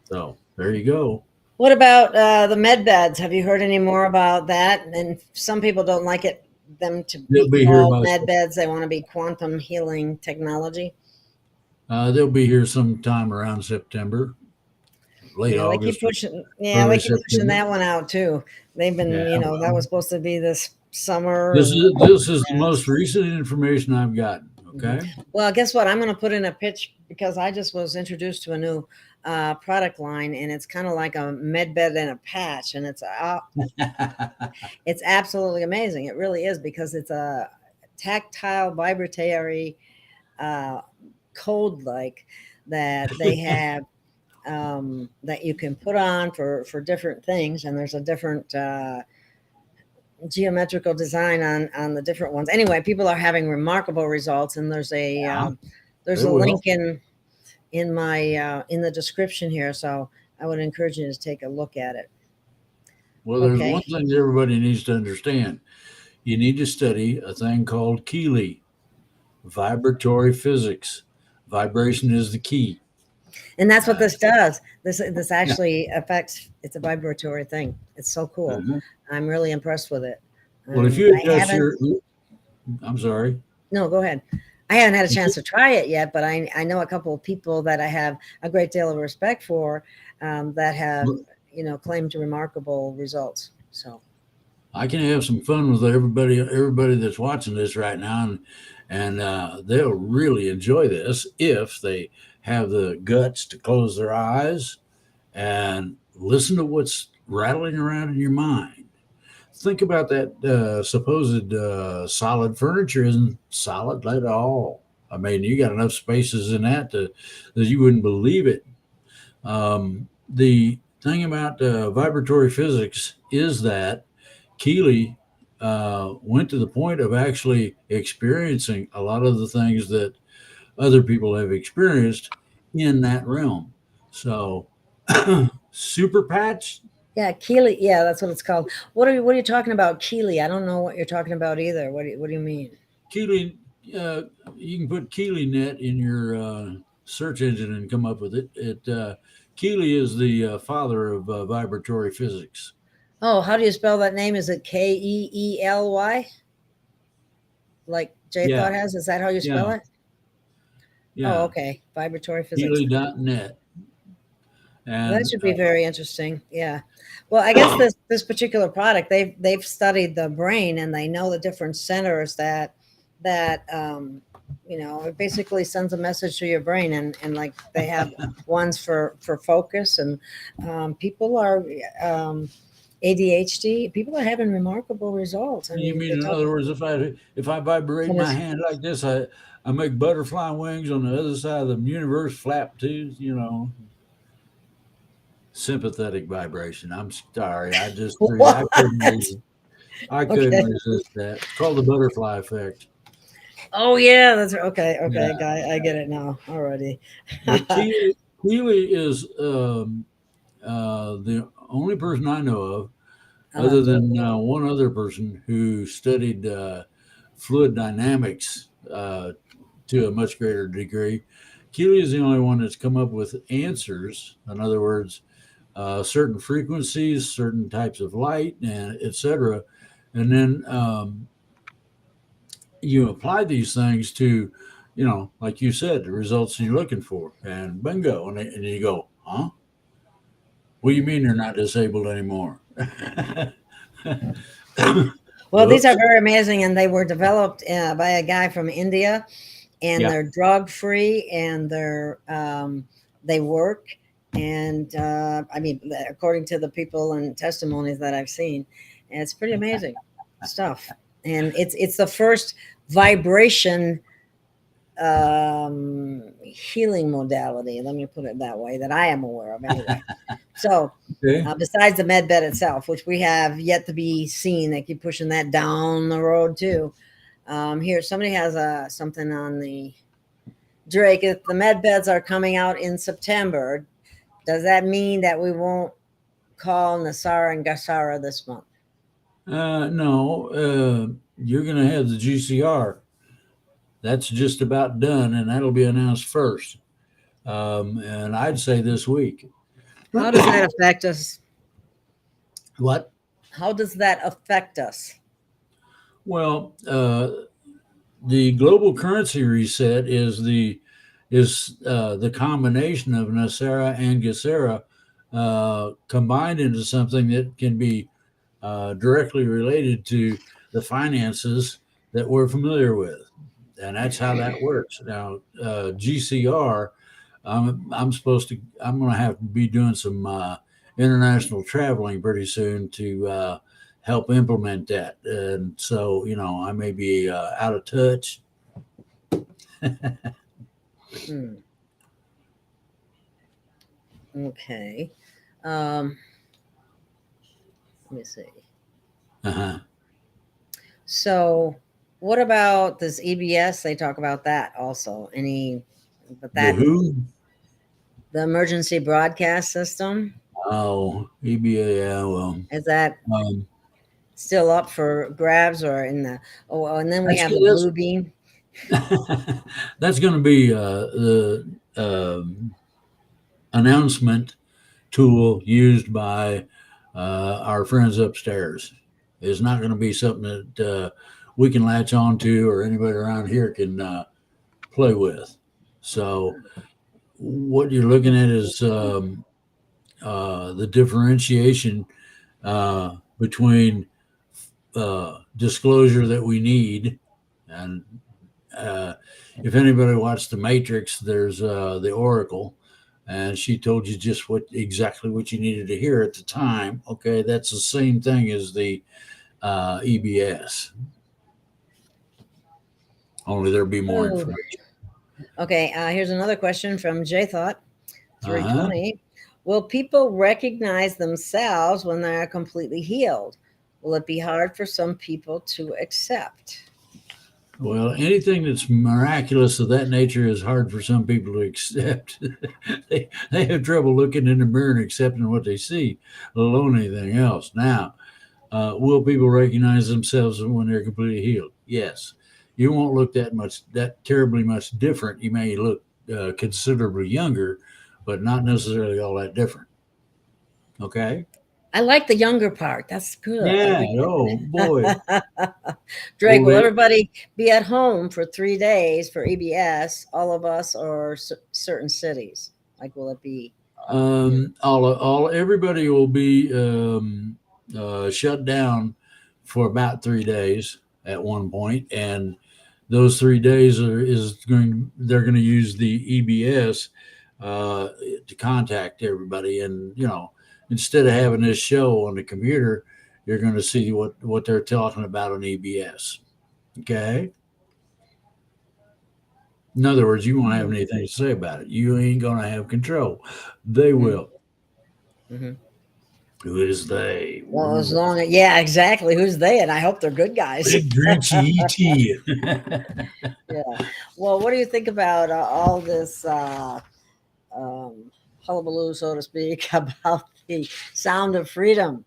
So there you go. What about the med beds? Have you heard any more about that? And some people don't like them to They'll be be here called by med beds. They want to be quantum healing technology. they'll be here sometime around September, late Yeah, they August, keep pushing. Yeah, early they keep pushing September. that one out too. They've been, Yeah, that well, was supposed to be this summer. this is the most recent information I've gotten. Okay. Well, guess what? I'm going to put in a pitch because I just was introduced to a new product line, and it's kind of like a med bed and a patch, and it's absolutely amazing. It really is, because it's a tactile, vibratory code like that they have that you can put on for different things, and there's a different geometrical design on the different ones. Anyway, people are having remarkable results, and there's a Yeah, there's they a will. link in my in the description here, so I would encourage you to take a look at it. Well, there's Okay. one thing that everybody needs to understand. You need to study a thing called KEELY, vibratory physics. Vibration is the key. And that's what this does. This Yeah. actually affects. It's a vibratory thing. It's so cool. Mhm. I'm really impressed with it. Well, if you I adjust haven't. I'm sorry. No, go ahead. I haven't had a chance to try it yet, but I know a couple of people that I have a great deal of respect for that have, claimed remarkable results. So I can have some fun with everybody that's watching this right now, and they'll really enjoy this if they have the guts to close their eyes and listen to what's rattling around in your mind. Think about that supposed solid furniture isn't solid at all. I mean, you got enough spaces in that you wouldn't believe it. The thing about vibratory physics is that Keeley went to the point of actually experiencing a lot of the things that other people have experienced in that realm. So, super patch. yeah, Keeley. Yeah, that's what it's called. What are you talking about, Keeley? I don't know what you're talking about either. What do you mean? Keeley, you can put Keeley net in your search engine and come up with it. Keeley is the father of vibratory physics. Oh, how do you spell that name? Is it Keely? Like Jay Yeah, Thought has? Is that how you spell yeah, it? Oh, yeah. okay. Vibratory physics. Keeley.net. That And should be very interesting. Yeah. Well, I guess this particular product, they've studied the brain, and they know the different centers that it basically sends a message to your brain, and like they have ones for focus, and people are ADHD. People are having remarkable results. I You mean, mean, they're in talking. other words, if I vibrate my hand like this, I make butterfly wings on the other side of the universe flap too. Sympathetic vibration. I'm sorry. I just I couldn't What? resist. I couldn't Okay. resist that. It's called the butterfly effect. Oh yeah, that's okay. Yeah. Okay, guy, I get it now already. But Keely is the only person I know of, uh, other than one other person who studied fluid dynamics to a much greater degree. Keely is the only one that's come up with answers. In other words, certain frequencies, certain types of light, and etc. And then you apply these things to, like you said, the results you're looking for, and bingo, and you go, huh? What do you mean they're not disabled anymore? well, these are Whoops. very amazing, and they were developed by a guy from India, and Yeah. they're drug free, and they work. And I mean, according to the people and testimonies that I've seen, and it's pretty amazing stuff. And it's the first vibration healing modality. Let me put it that way, that I am aware of, anyway. So, Okay. besides the med bed itself, which we have yet to be seen, they keep pushing that down the road too. Here, somebody has something on the Drake. If the med beds are coming out in September, does that mean that we won't call Nasara and Gasara this month? No, you're going to have the GCR. That's just about done, and that'll be announced first. And I'd say this week. How does that affect us? What? How does that affect us? Well, the global currency reset is the combination of Nasara and Gesera combined into something that can be directly related to the finances that we're familiar with, and that's how that works. Now, GCR, I'm going to have to be doing some international traveling pretty soon to help implement that, and so I may be out of touch. Hmm. Okay. Um, let me see. Uh-huh. So, what about this EBS? They talk about that also. But The that who? the emergency broadcast system, Oh, EBA. Yeah, well, is that um, still up for grabs, or in the? Oh, and then we that's have the that's blue beam. that's going to be the announcement tool used by our friends upstairs. It's not going to be something that we can latch on to or anybody around here can play with. So what you're looking at is the differentiation between disclosure that we need, and if anybody watched The Matrix, there's the Oracle, and she told you just exactly what you needed to hear at the time. Okay, that's the same thing as the EBS, only there'll be more Oh, information. okay. Here's another question from J Thought Uh-huh. 320. Will people recognize themselves when they are completely healed? Will it be hard for some people to accept? Well, anything that's miraculous of that nature is hard for some people to accept. They have trouble looking in the mirror and accepting what they see, let alone anything else. Now, will people recognize themselves when they're completely healed? Yes. You won't look that terribly much different. You may look considerably younger, but not necessarily all that different. Okay. I like the younger part. That's good. I Yeah. like Oh boy. it. Drake, Old will age. everybody be at home for 3 days for EBS? All of us, or certain cities? Like, will it be? Everybody will be shut down for about 3 days at one point, and those 3 days they're going to use the EBS to contact everybody. And, instead of having this show on the computer, you're going to see what they're talking about on EBS. Okay. In other words, you won't have anything to say about it. You ain't going to have control. They will. Mm-hmm. Who is they? Well, as long as, yeah, exactly. Who's they? And I hope they're good guys. Big Grinchy E.T. Yeah. Well, what do you think about all this hullabaloo, so to speak, about the Sound of Freedom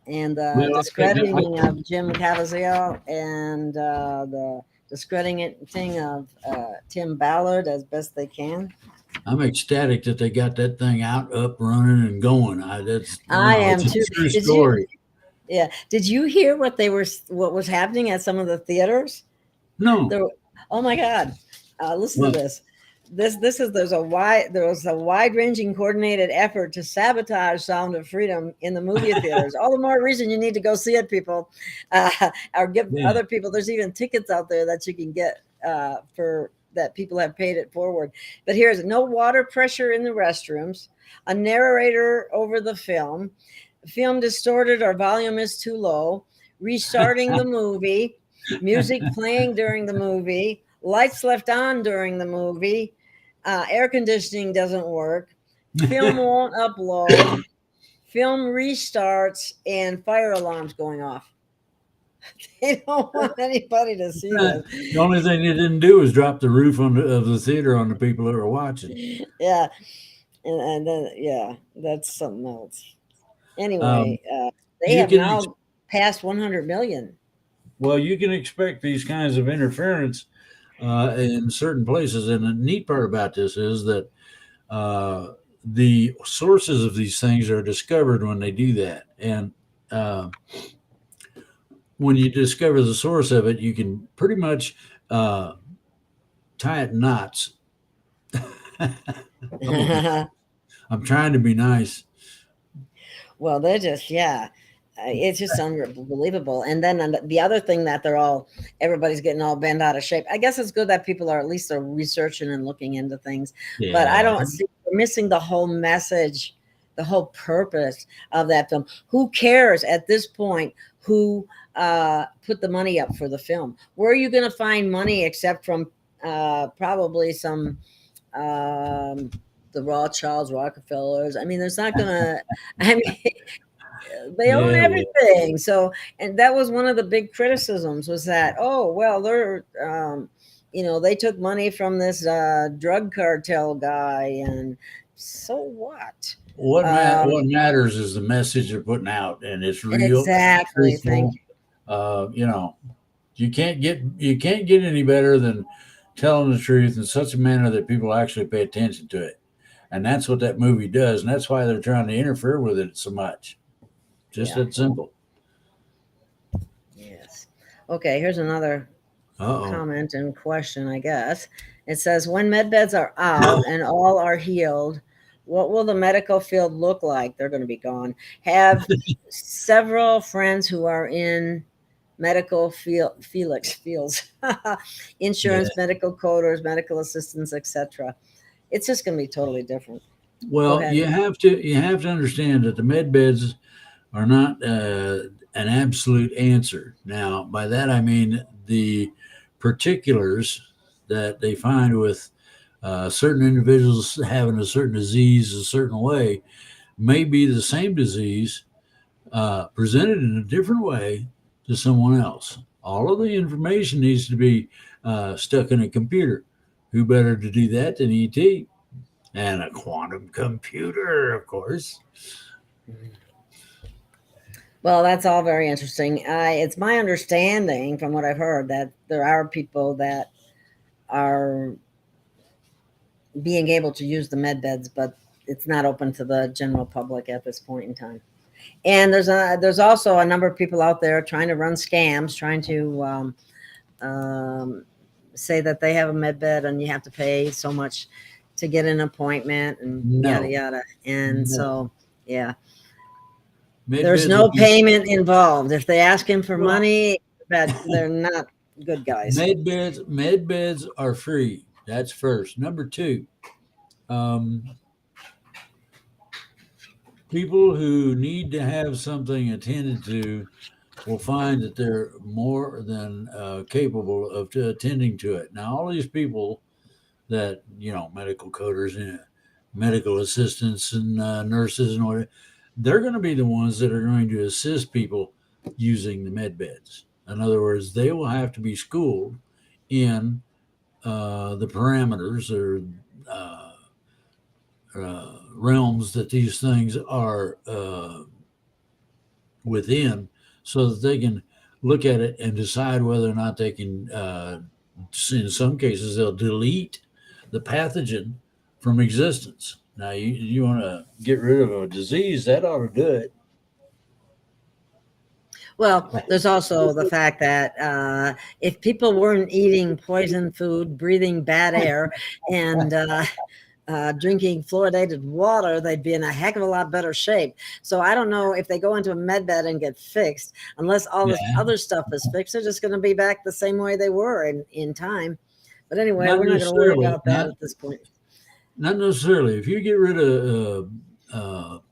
and the discrediting of Jim Caviezel and the discrediting of Tim Ballard as best they can? I'm ecstatic that they got that thing out, up, running, and going. I am too. True story. Did you hear what was happening at some of the theaters? No. Oh my God! Listen to this. There was a wide-ranging coordinated effort to sabotage Sound of Freedom in the movie theaters. All the more reason you need to go see it, people, or give other people. There's even tickets out there that you can get for that people have paid it forward. But here's no water pressure in the restrooms, a narrator over the film distorted or volume is too low, restarting the movie, music playing during the movie, lights left on during the movie, air conditioning doesn't work, film won't upload, film restarts, and fire alarms going off. They don't want anybody to see this. The only thing they didn't do was drop the roof of the theater on the people that were watching. Yeah. And then, that's something else. Anyway, they have now passed 100 million. Well, you can expect these kinds of interference in certain places. And the neat part about this is that the sources of these things are discovered when they do that. And when you discover the source of it, you can pretty much tie it in knots. I'm trying to be nice. Well, they're just, it's just unbelievable. And then the other thing that everybody's getting all bent out of shape. I guess it's good that people are at least researching and looking into things. Yeah. But I don't see, we're missing the whole message, the whole purpose of that film. Who cares at this point who put the money up for the film? Where are you going to find money except from probably some the Rothschilds, Rockefellers? I mean, there's not going to, they own everything. So, and that was one of the big criticisms was that, they're, they took money from this drug cartel guy. And so what? What matters is the message they're putting out, and it's real. Exactly. Thank you. You can't get any better than telling the truth in such a manner that people actually pay attention to it. And that's what that movie does. And that's why they're trying to interfere with it so much. Just that simple. Yes. Okay, here's another comment and question, I guess. It says, when med beds are out and all are healed, what will the medical field look like? They're going to be gone. Have several friends who are in medical fields, insurance, medical coders, medical assistants, etc. It's just going to be totally different. Well, you have to understand that the med beds are not an absolute answer. Now, by that I mean the particulars that they find with certain individuals having a certain disease a certain way may be the same disease presented in a different way to someone else. All of the information needs to be stuck in a computer. Who better to do that than ET? And a quantum computer, of course. Well, that's all very interesting. It's my understanding from what I've heard that there are people that are being able to use the med beds, but it's not open to the general public at this point in time. And there's also a number of people out there trying to run scams, trying to say that they have a med bed and you have to pay so much to get an appointment and yada yada. And so there's no payment involved. If they ask him for money, that they're not good guys. Med beds are free. That's first. Number two, people who need to have something attended to will find that they're more than capable of attending to it. Now, all these people that, medical coders and medical assistants and nurses and whatever, they're going to be the ones that are going to assist people using the med beds. In other words, they will have to be schooled in the parameters or realms that these things are within, so that they can look at it and decide whether or not they can, in some cases, they'll delete the pathogen from existence. Now, you want to get rid of a disease, that ought to do it. Well, there's also the fact that if people weren't eating poison food, breathing bad air, and drinking fluoridated water, they'd be in a heck of a lot better shape. So I don't know if they go into a med bed and get fixed, unless all this other stuff is fixed, they're just going to be back the same way they were in time. But anyway, we're not going to worry about that at this point. Not necessarily. If you get rid of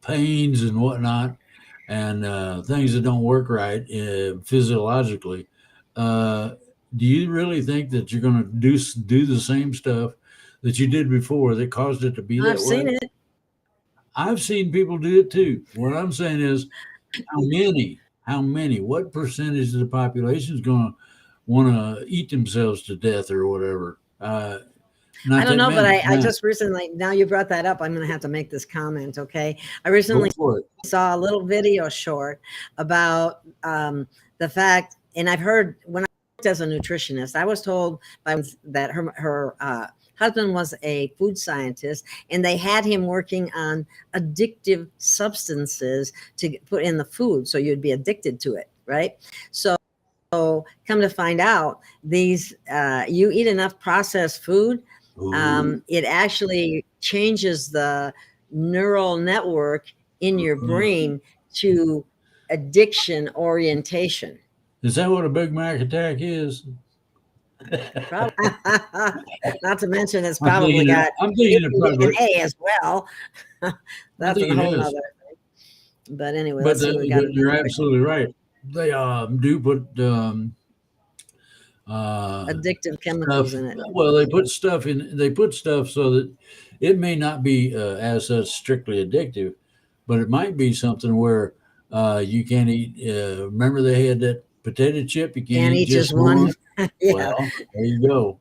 pains and whatnot, and things that don't work right physiologically, do you really think that you're going to do the same stuff that you did before that caused it to be that way? I've seen it. I've seen people do it too. What I'm saying is, how many, what percentage of the population is going to want to eat themselves to death or whatever? I don't know, but I just recently, now you brought that up, I'm going to have to make this comment, okay? I recently saw a little video short about the fact, and I've heard, when I worked as a nutritionist, I was told that her husband was a food scientist, and they had him working on addictive substances to put in the food, so you'd be addicted to it, right? So come to find out, these you eat enough processed food, it actually changes the neural network in your brain to addiction orientation. Is that what a Big Mac attack is? Probably. Not to mention it's probably got DNA as well. That's a whole other thing. But anyway, but you're absolutely right. They do put addictive chemicals in it. Well, they put stuff so that it may not be as such strictly addictive, but it might be something where you can't eat. Remember they had that potato chip? You can't eat just one. Yeah. Well, there you go.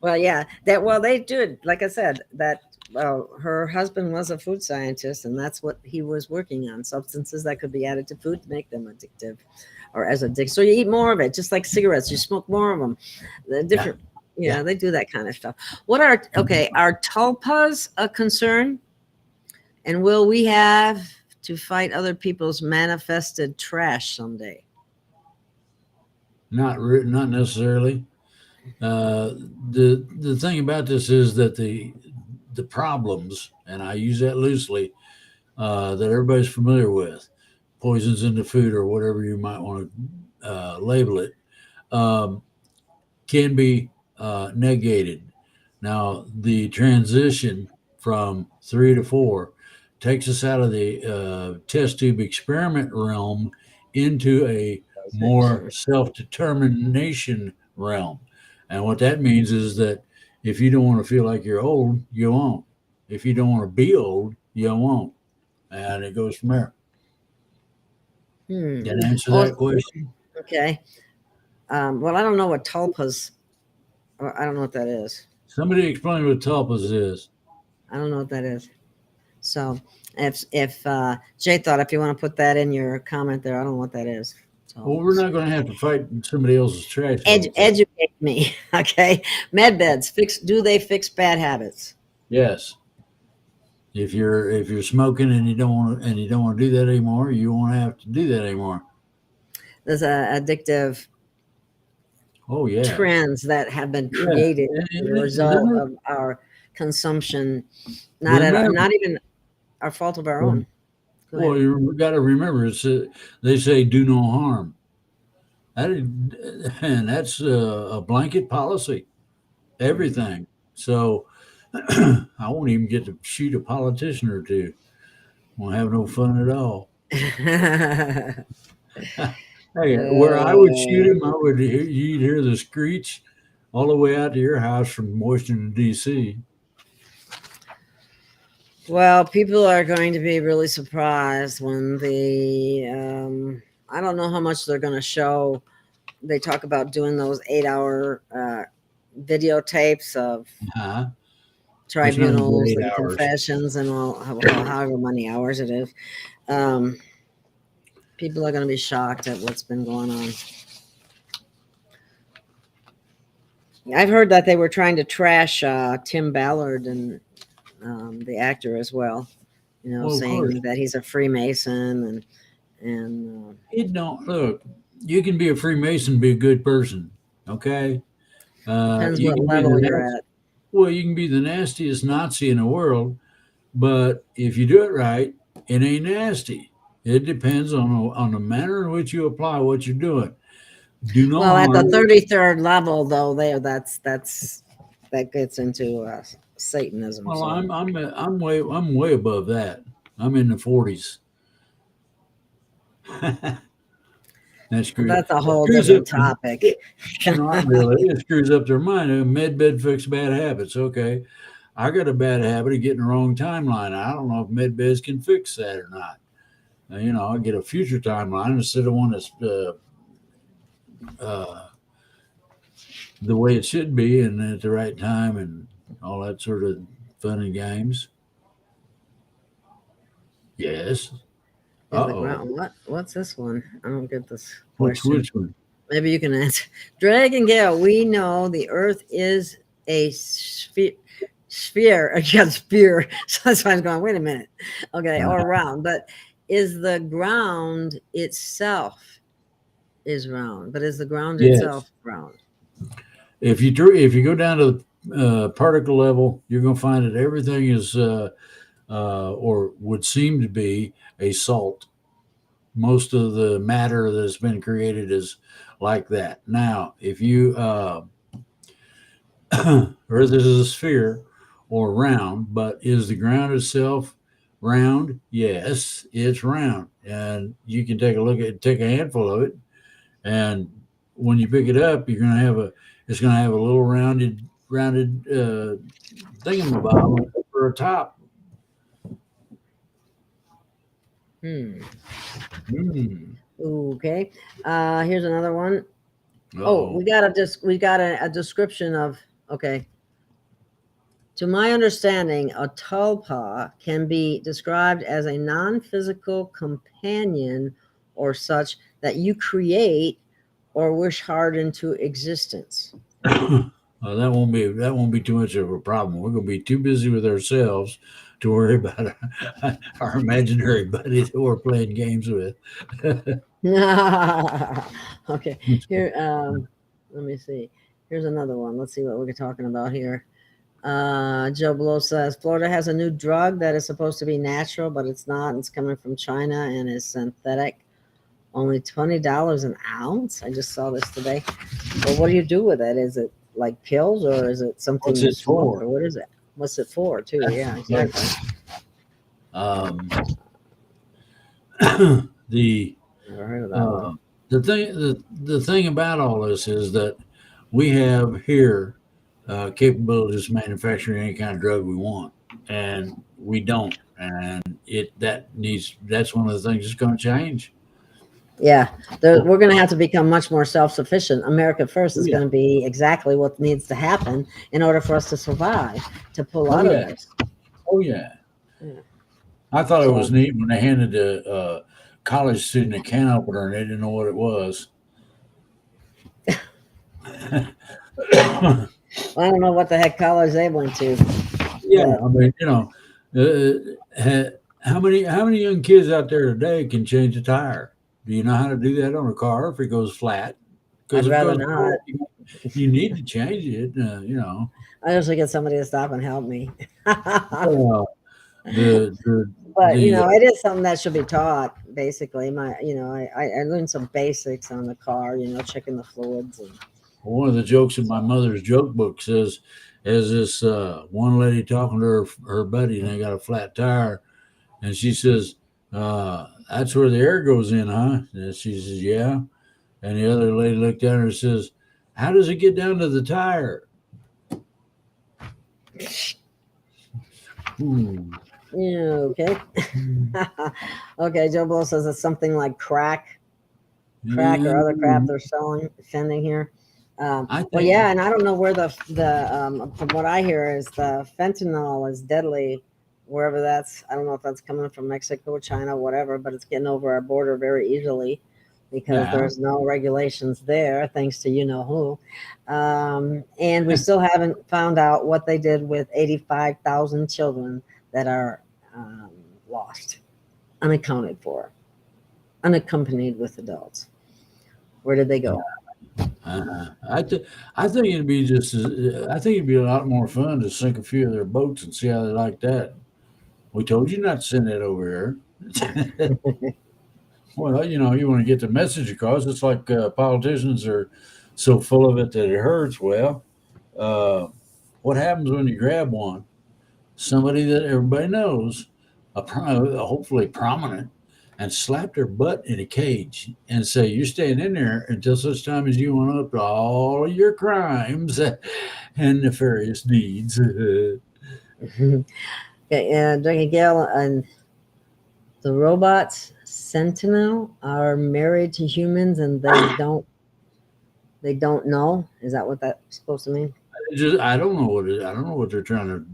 Well, yeah, they do it. Like I said, that her husband was a food scientist, and that's what he was working on: substances that could be added to food to make them addictive, or as addictive. So you eat more of it, just like cigarettes. You smoke more of them. The different, they do that kind of stuff. Are tulpas a concern? And will we have to fight other people's manifested trash someday? Not necessarily. The thing about this is that the problems, and I use that loosely, that everybody's familiar with, poisons in the food or whatever you might want to label it, can be negated. Now, the transition from 3 to 4 takes us out of the test tube experiment realm into a more self-determination realm. And what that means is that if you don't want to feel like you're old, you won't. If you don't want to be old, you won't. And it goes from there. Did I answer that question? Okay. Well, I don't know what tulpas, I don't know what that is. Somebody explain what tulpas is. I don't know what that is. So if Jay thought, if you want to put that in your comment there, I don't know what that is. Well, we're not going to have to fight somebody else's trash. Educate me, okay? Med beds do they fix bad habits? Yes. If you're smoking and you don't want to do that anymore, you won't have to do that anymore. There's addictive trends that have been created as a result of our consumption, not even our fault of our own. Well, you got to remember, they say do no harm. And that's a blanket policy. Everything. So I won't even get to shoot a politician or two. Won't have no fun at all. Hey, where I would shoot him, you'd hear the screech all the way out to your house from Washington D.C. Well, people are going to be really surprised when I don't know how much they're going to show. They talk about doing those 8-hour videotapes of Uh-huh. tribunals and 8 hours. confessions and all, however many hours it is. People are going to be shocked at what's been going on. I've heard that they were trying to trash Tim Ballard and the actor as well, saying that he's a Freemason and It don't look. You can be a Freemason, be a good person. Okay. depends You what can be level the you're at. well, you can be the nastiest Nazi in the world, but if you do it right, it ain't nasty. It depends on the manner in which you apply what you're doing. Do no Well, at the harm. 33rd level, though, that gets into Satanism. Well, So. I'm way above that. I'm in the 40s. That's great. That's a whole different topic. Not really. It screws up their mind. Med bed fix bad habits. Okay. I got a bad habit of getting the wrong timeline. I don't know if med beds can fix that or not. I get a future timeline instead of one that's the way it should be and at the right time and all that sort of fun and games. Yes. What's this one? I don't get this question. Which one? Maybe you can answer. Dragon Gale, we know the Earth is a sphere. Sphere. So that's why I'm going, wait a minute. Okay, or round. But is the ground itself is round? But is the ground itself round? If you go down to the particle level, you're going to find that everything is, or would seem to be, a salt. Most of the matter that's been created is like that. Now, if you Earth is a sphere or round, but is the ground itself round? Yes, it's round, and you can take a handful of it, and when you pick it up, it's going to have a little rounded thingamabob for a top. Okay. Here's another one. Uh-oh. We got a description of. Okay. To my understanding, a tulpa can be described as a non-physical companion or such that you create or wish hard into existence. That won't be too much of a problem. We're going to be too busy with ourselves to worry about our imaginary buddies that we're playing games with. Okay. Here, let me see. Here's another one. Let's see what we're talking about here. Joe Blow says Florida has a new drug that is supposed to be natural, but it's not. It's coming from China and is synthetic. Only $20 an ounce. I just saw this today. Well, what do you do with it? Is it like pills or is it something? What's it for? Or what is it? What's it for? Too? Yeah, exactly. Never heard of that one. The thing about all this is that we have here capabilities of manufacturing any kind of drug we want, and we don't, and that's one of the things that's going to change. Yeah, we're going to have to become much more self-sufficient. America First is going to be exactly what needs to happen in order for us to survive, to pull out of this. Oh yeah. I thought it was neat when they handed a college student a can opener and they didn't know what it was. I don't know what the heck college they went to. Yeah, I mean, how many young kids out there today can change a tire? Do you know how to do that on a car if it goes flat? I'd rather not. You need to change it, I usually get somebody to stop and help me. But it is something that should be taught basically. I learned some basics on the car, checking the fluids. And One of the jokes in my mother's joke book says, as this one lady talking to her buddy, and they got a flat tire, and she says, "That's where the air goes in, huh?" And she says, "Yeah." And the other lady looked at her and says, "How does it get down to the tire?" Yeah, okay. Okay, Joe Blow says it's something like crack or other crap they're sending here. And I don't know where the from what I hear is the fentanyl is deadly wherever that's. I don't know if that's coming from Mexico, China, whatever, but it's getting over our border very easily because there's no regulations there, thanks to who. And we still haven't found out what they did with 85,000 children that are lost, unaccounted for, unaccompanied with adults. Where did they go? I think it'd be I think it'd be a lot more fun to sink a few of their boats and see how they like that. We told you not to send that over here. Well, you want to get the message across. It's like politicians are so full of it that it hurts. Well, what happens when you grab one? Somebody that everybody knows, hopefully prominent, and slap their butt in a cage and say, "You're staying in there until such time as you own up to all your crimes and nefarious deeds." Okay, Dr. Gail, and the robots Sentinel are married to humans and they don't know. Is that what that's supposed to mean? I don't know what they're trying to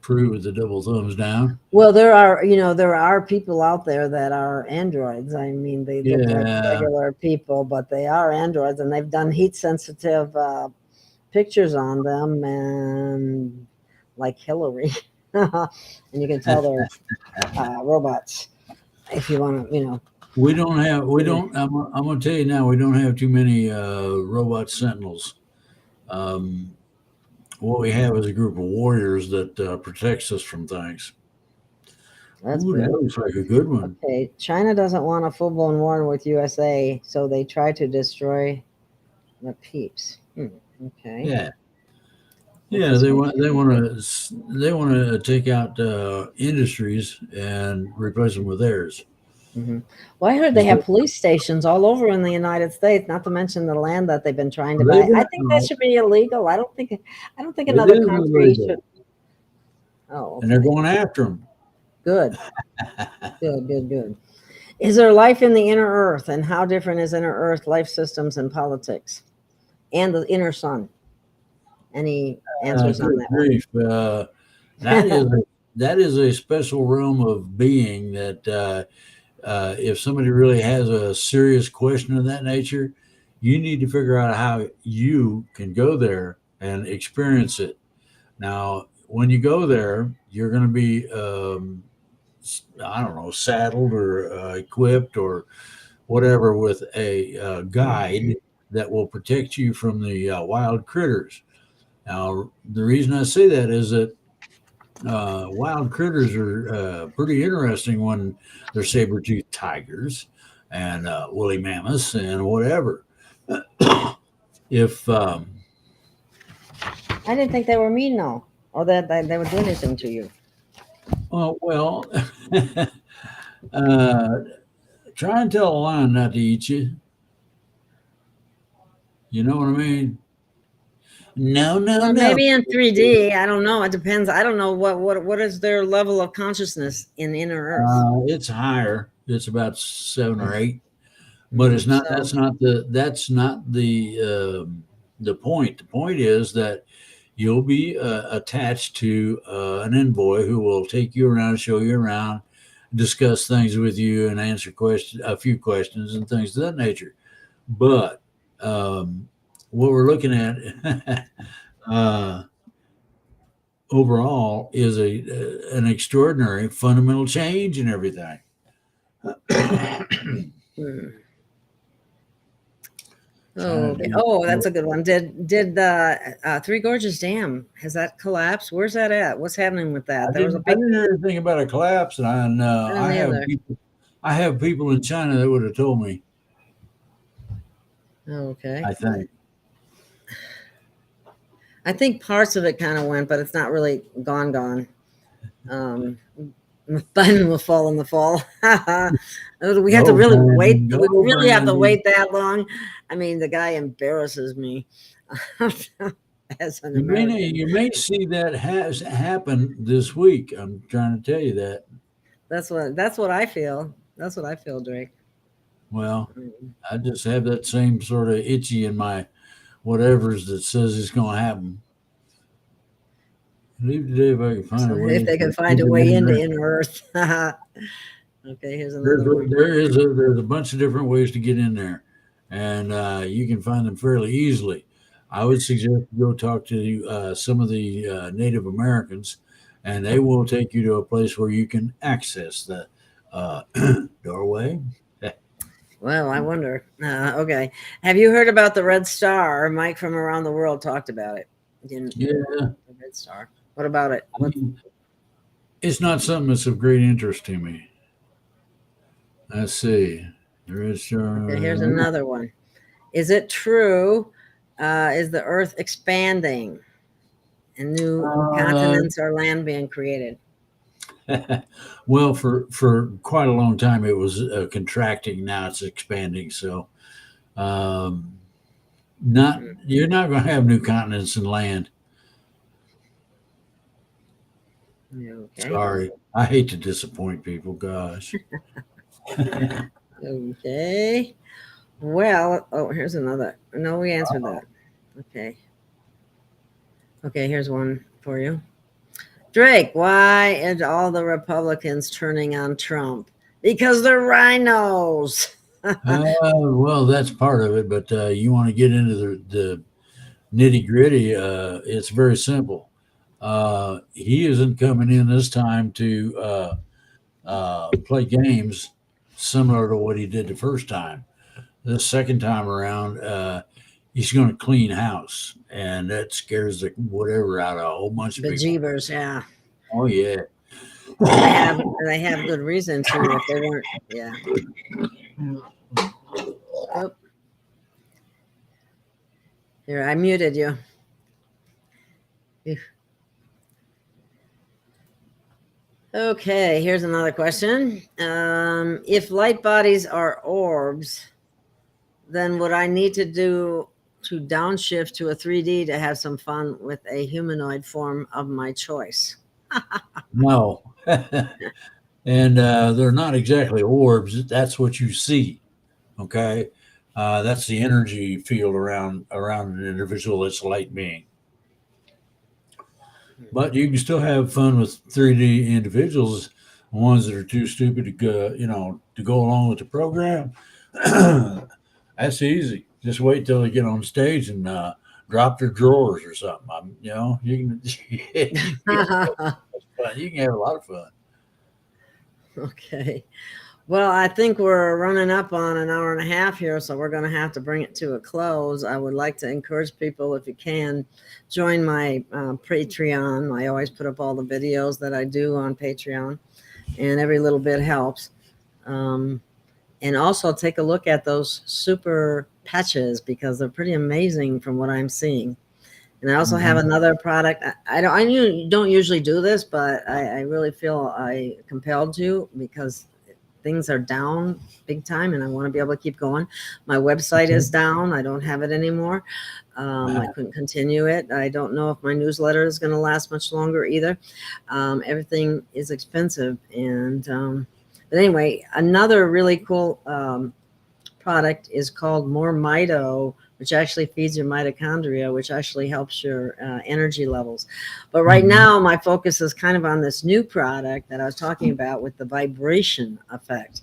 prove with the double thumbs down. Well, there are people out there that are androids. I mean, they look like regular people, but they are androids, and they've done heat sensitive pictures on them, and like Hillary, and you can tell they're robots. If you want to, we don't. I'm going to tell you now, we don't have too many robot sentinels. What we have is a group of warriors that protects us from things. That looks like a good one. Okay, China doesn't want a full-blown war with USA, so they try to destroy the peeps. Okay. Yeah. They want to take out industries and replace them with theirs. Mm-hmm. Well, I heard they have police stations all over in the United States. Not to mention the land that they've been trying to buy. I think that should be illegal. I don't think another country should. Oh, okay. And they're going after them. Good. Good. Is there life in the inner Earth, and how different is inner Earth life systems and politics, and the inner Sun? Any answers on that? Brief. That is a special realm of being that. If somebody really has a serious question of that nature, you need to figure out how you can go there and experience it. Now, when you go there, you're going to be, saddled or equipped or whatever with a guide that will protect you from the wild critters. Now, the reason I say that is that wild critters are pretty interesting when they're saber-toothed tigers and woolly mammoths and whatever. If I didn't think they were mean, though, or that they would do anything to you. Well, try and tell a lion not to eat you. You know what I mean? No. Maybe in 3D. I don't know. It depends. I don't know what is their level of consciousness in inner Earth. It's higher. It's about 7 or 8, but it's not. That's not the point. The point is that you'll be attached to an envoy who will take you around, show you around, discuss things with you, and answer a few questions and things of that nature. But what we're looking at overall is an extraordinary fundamental change in everything. That's a good one. Did the Three Gorges Dam, has that collapsed? Where's that at? What's happening with that? I didn't hear anything about a collapse, and I I have people in China that would have told me. Okay. I I think parts of it kind of went, but it's not really gone. Biden will fall in the fall. We have to Go, really wait. Brandon. We Go, really have to Brandon. wait that long. I mean, the guy embarrasses me as an American. You may see that has happened this week. I'm trying to tell you that. That's what I feel. That's what I feel, Drake. Well, I just have that same sort of itchy in my whatever's that says it's going to happen. Leave today if I can find So a way. if they can find a way into inner Earth. Okay, here's another one. There's a bunch of different ways to get in there, and you can find them fairly easily. I would suggest you go talk to some of the Native Americans, and they will take you to a place where you can access the doorway. Well, I wonder. Okay, have you heard about the Red Star? Mike from around the world talked about it. Yeah, The Red Star. What about it? It's not something that's of great interest to me. Let's see. Okay, here's another one. Is it true? Is the Earth expanding and new continents or land being created? Well, for quite a long time, it was contracting. Now it's expanding. So, you're not going to have new continents and land. Okay. Sorry, I hate to disappoint people. Gosh. Okay. Well, here's another. No, we answered that. Okay. Okay, here's one for you. Drake, why are all the Republicans turning on Trump? Because they're rhinos. Well, that's part of it, but you want to get into the nitty gritty. It's very simple. He isn't coming in this time to play games similar to what he did the first time. The second time around, he's going to clean house, and that scares the whatever out of a whole bunch of people. Bejeebers, yeah. Oh yeah. They have good reason to if they weren't. Yeah. Oh. Here, I muted you. Ew. Okay, here's another question. If light bodies are orbs, then would I need to downshift to a 3D to have some fun with a humanoid form of my choice? No. And they're not exactly orbs. That's what you see. Okay. That's the energy field around an individual that's a light being. But you can still have fun with 3D individuals, ones that are too stupid to go along with the program. That's easy. Just wait till they get on stage and drop their drawers or something. You can you can have a lot of fun. Okay. Well, I think we're running up on an hour and a half here, so we're going to have to bring it to a close. I would like to encourage people, if you can, join my Patreon. I always put up all the videos that I do on Patreon, and every little bit helps. And also take a look at those super patches, because they're pretty amazing from what I'm seeing. And I also have another product. I don't usually do this, but I really feel I compelled to, because things are down big time and I want to be able to keep going. My website is down. I don't have it anymore. I couldn't continue it. I don't know if my newsletter is going to last much longer either. Everything is expensive. But anyway, another really cool product is called More Mito, which actually feeds your mitochondria, which actually helps your energy levels. But right now, my focus is kind of on this new product that I was talking about with the vibration effect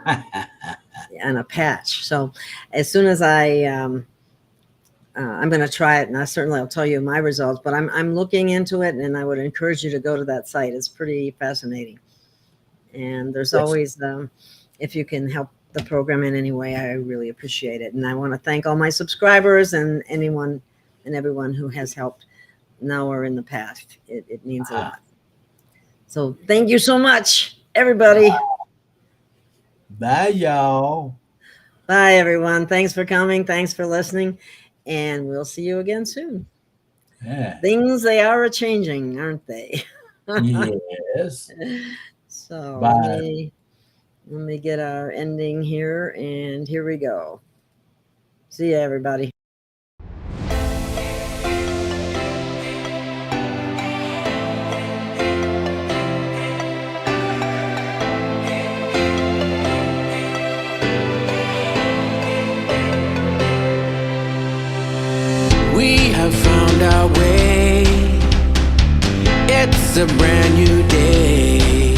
and a patch. So as soon as I'm going to try it, and I'll tell you my results, but I'm looking into it, and I would encourage you to go to that site. It's pretty fascinating. And there's always, if you can help the program in any way, I really appreciate it. And I want to thank all my subscribers and anyone and everyone who has helped now or in the past. It means a lot. So thank you so much, everybody. Bye, y'all. Bye, everyone. Thanks for coming. Thanks for listening. And we'll see you again soon. Yeah. Things, they are a-changing, aren't they? Yes. So Bye. let me get our ending here. And here we go. See ya, everybody. We have found our way. It's a brand new day,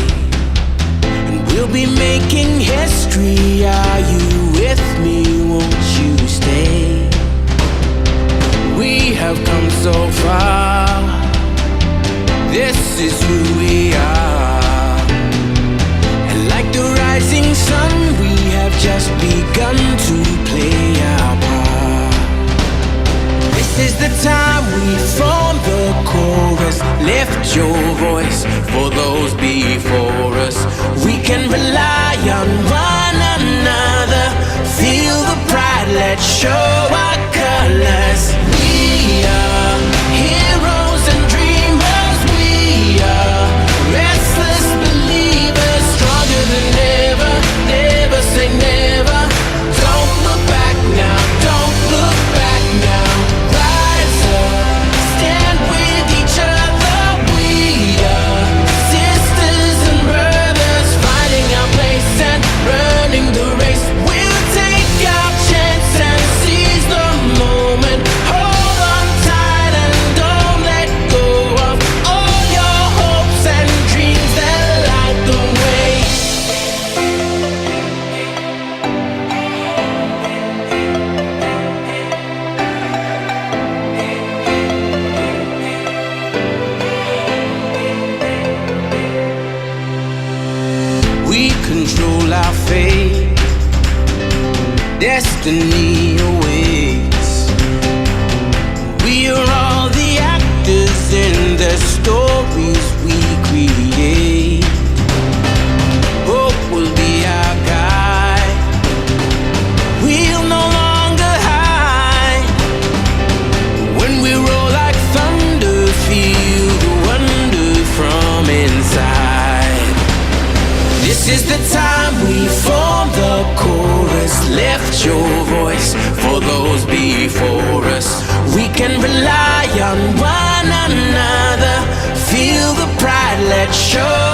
and we'll be making history. Are you with me? Won't you stay? We have come so far. This is who we are. And like the rising sun, we have just begun to play our part. This is the time we form the chorus. Lift your voice for those before us. We can rely on one another. Feel the pride, let's show our colors. We are heroes and dreamers. We are restless believers, stronger than ever. Never say never. Don't look back now, don't look back now. Rise up, stand with each other. We are sisters and brothers, finding our place and running the race. We'll take our chance and seize the moment. Hold on tight and don't let go of all your hopes and dreams that light the way. We control our fate. Destiny awaits. We are all the actors in the stories we create. Hope will be our guide. We'll no longer hide. When we roll like thunder, feel the wonder from inside. This is the time we form the chorus. Lift your voice for those before us. We can rely on one another. Feel the pride, let's show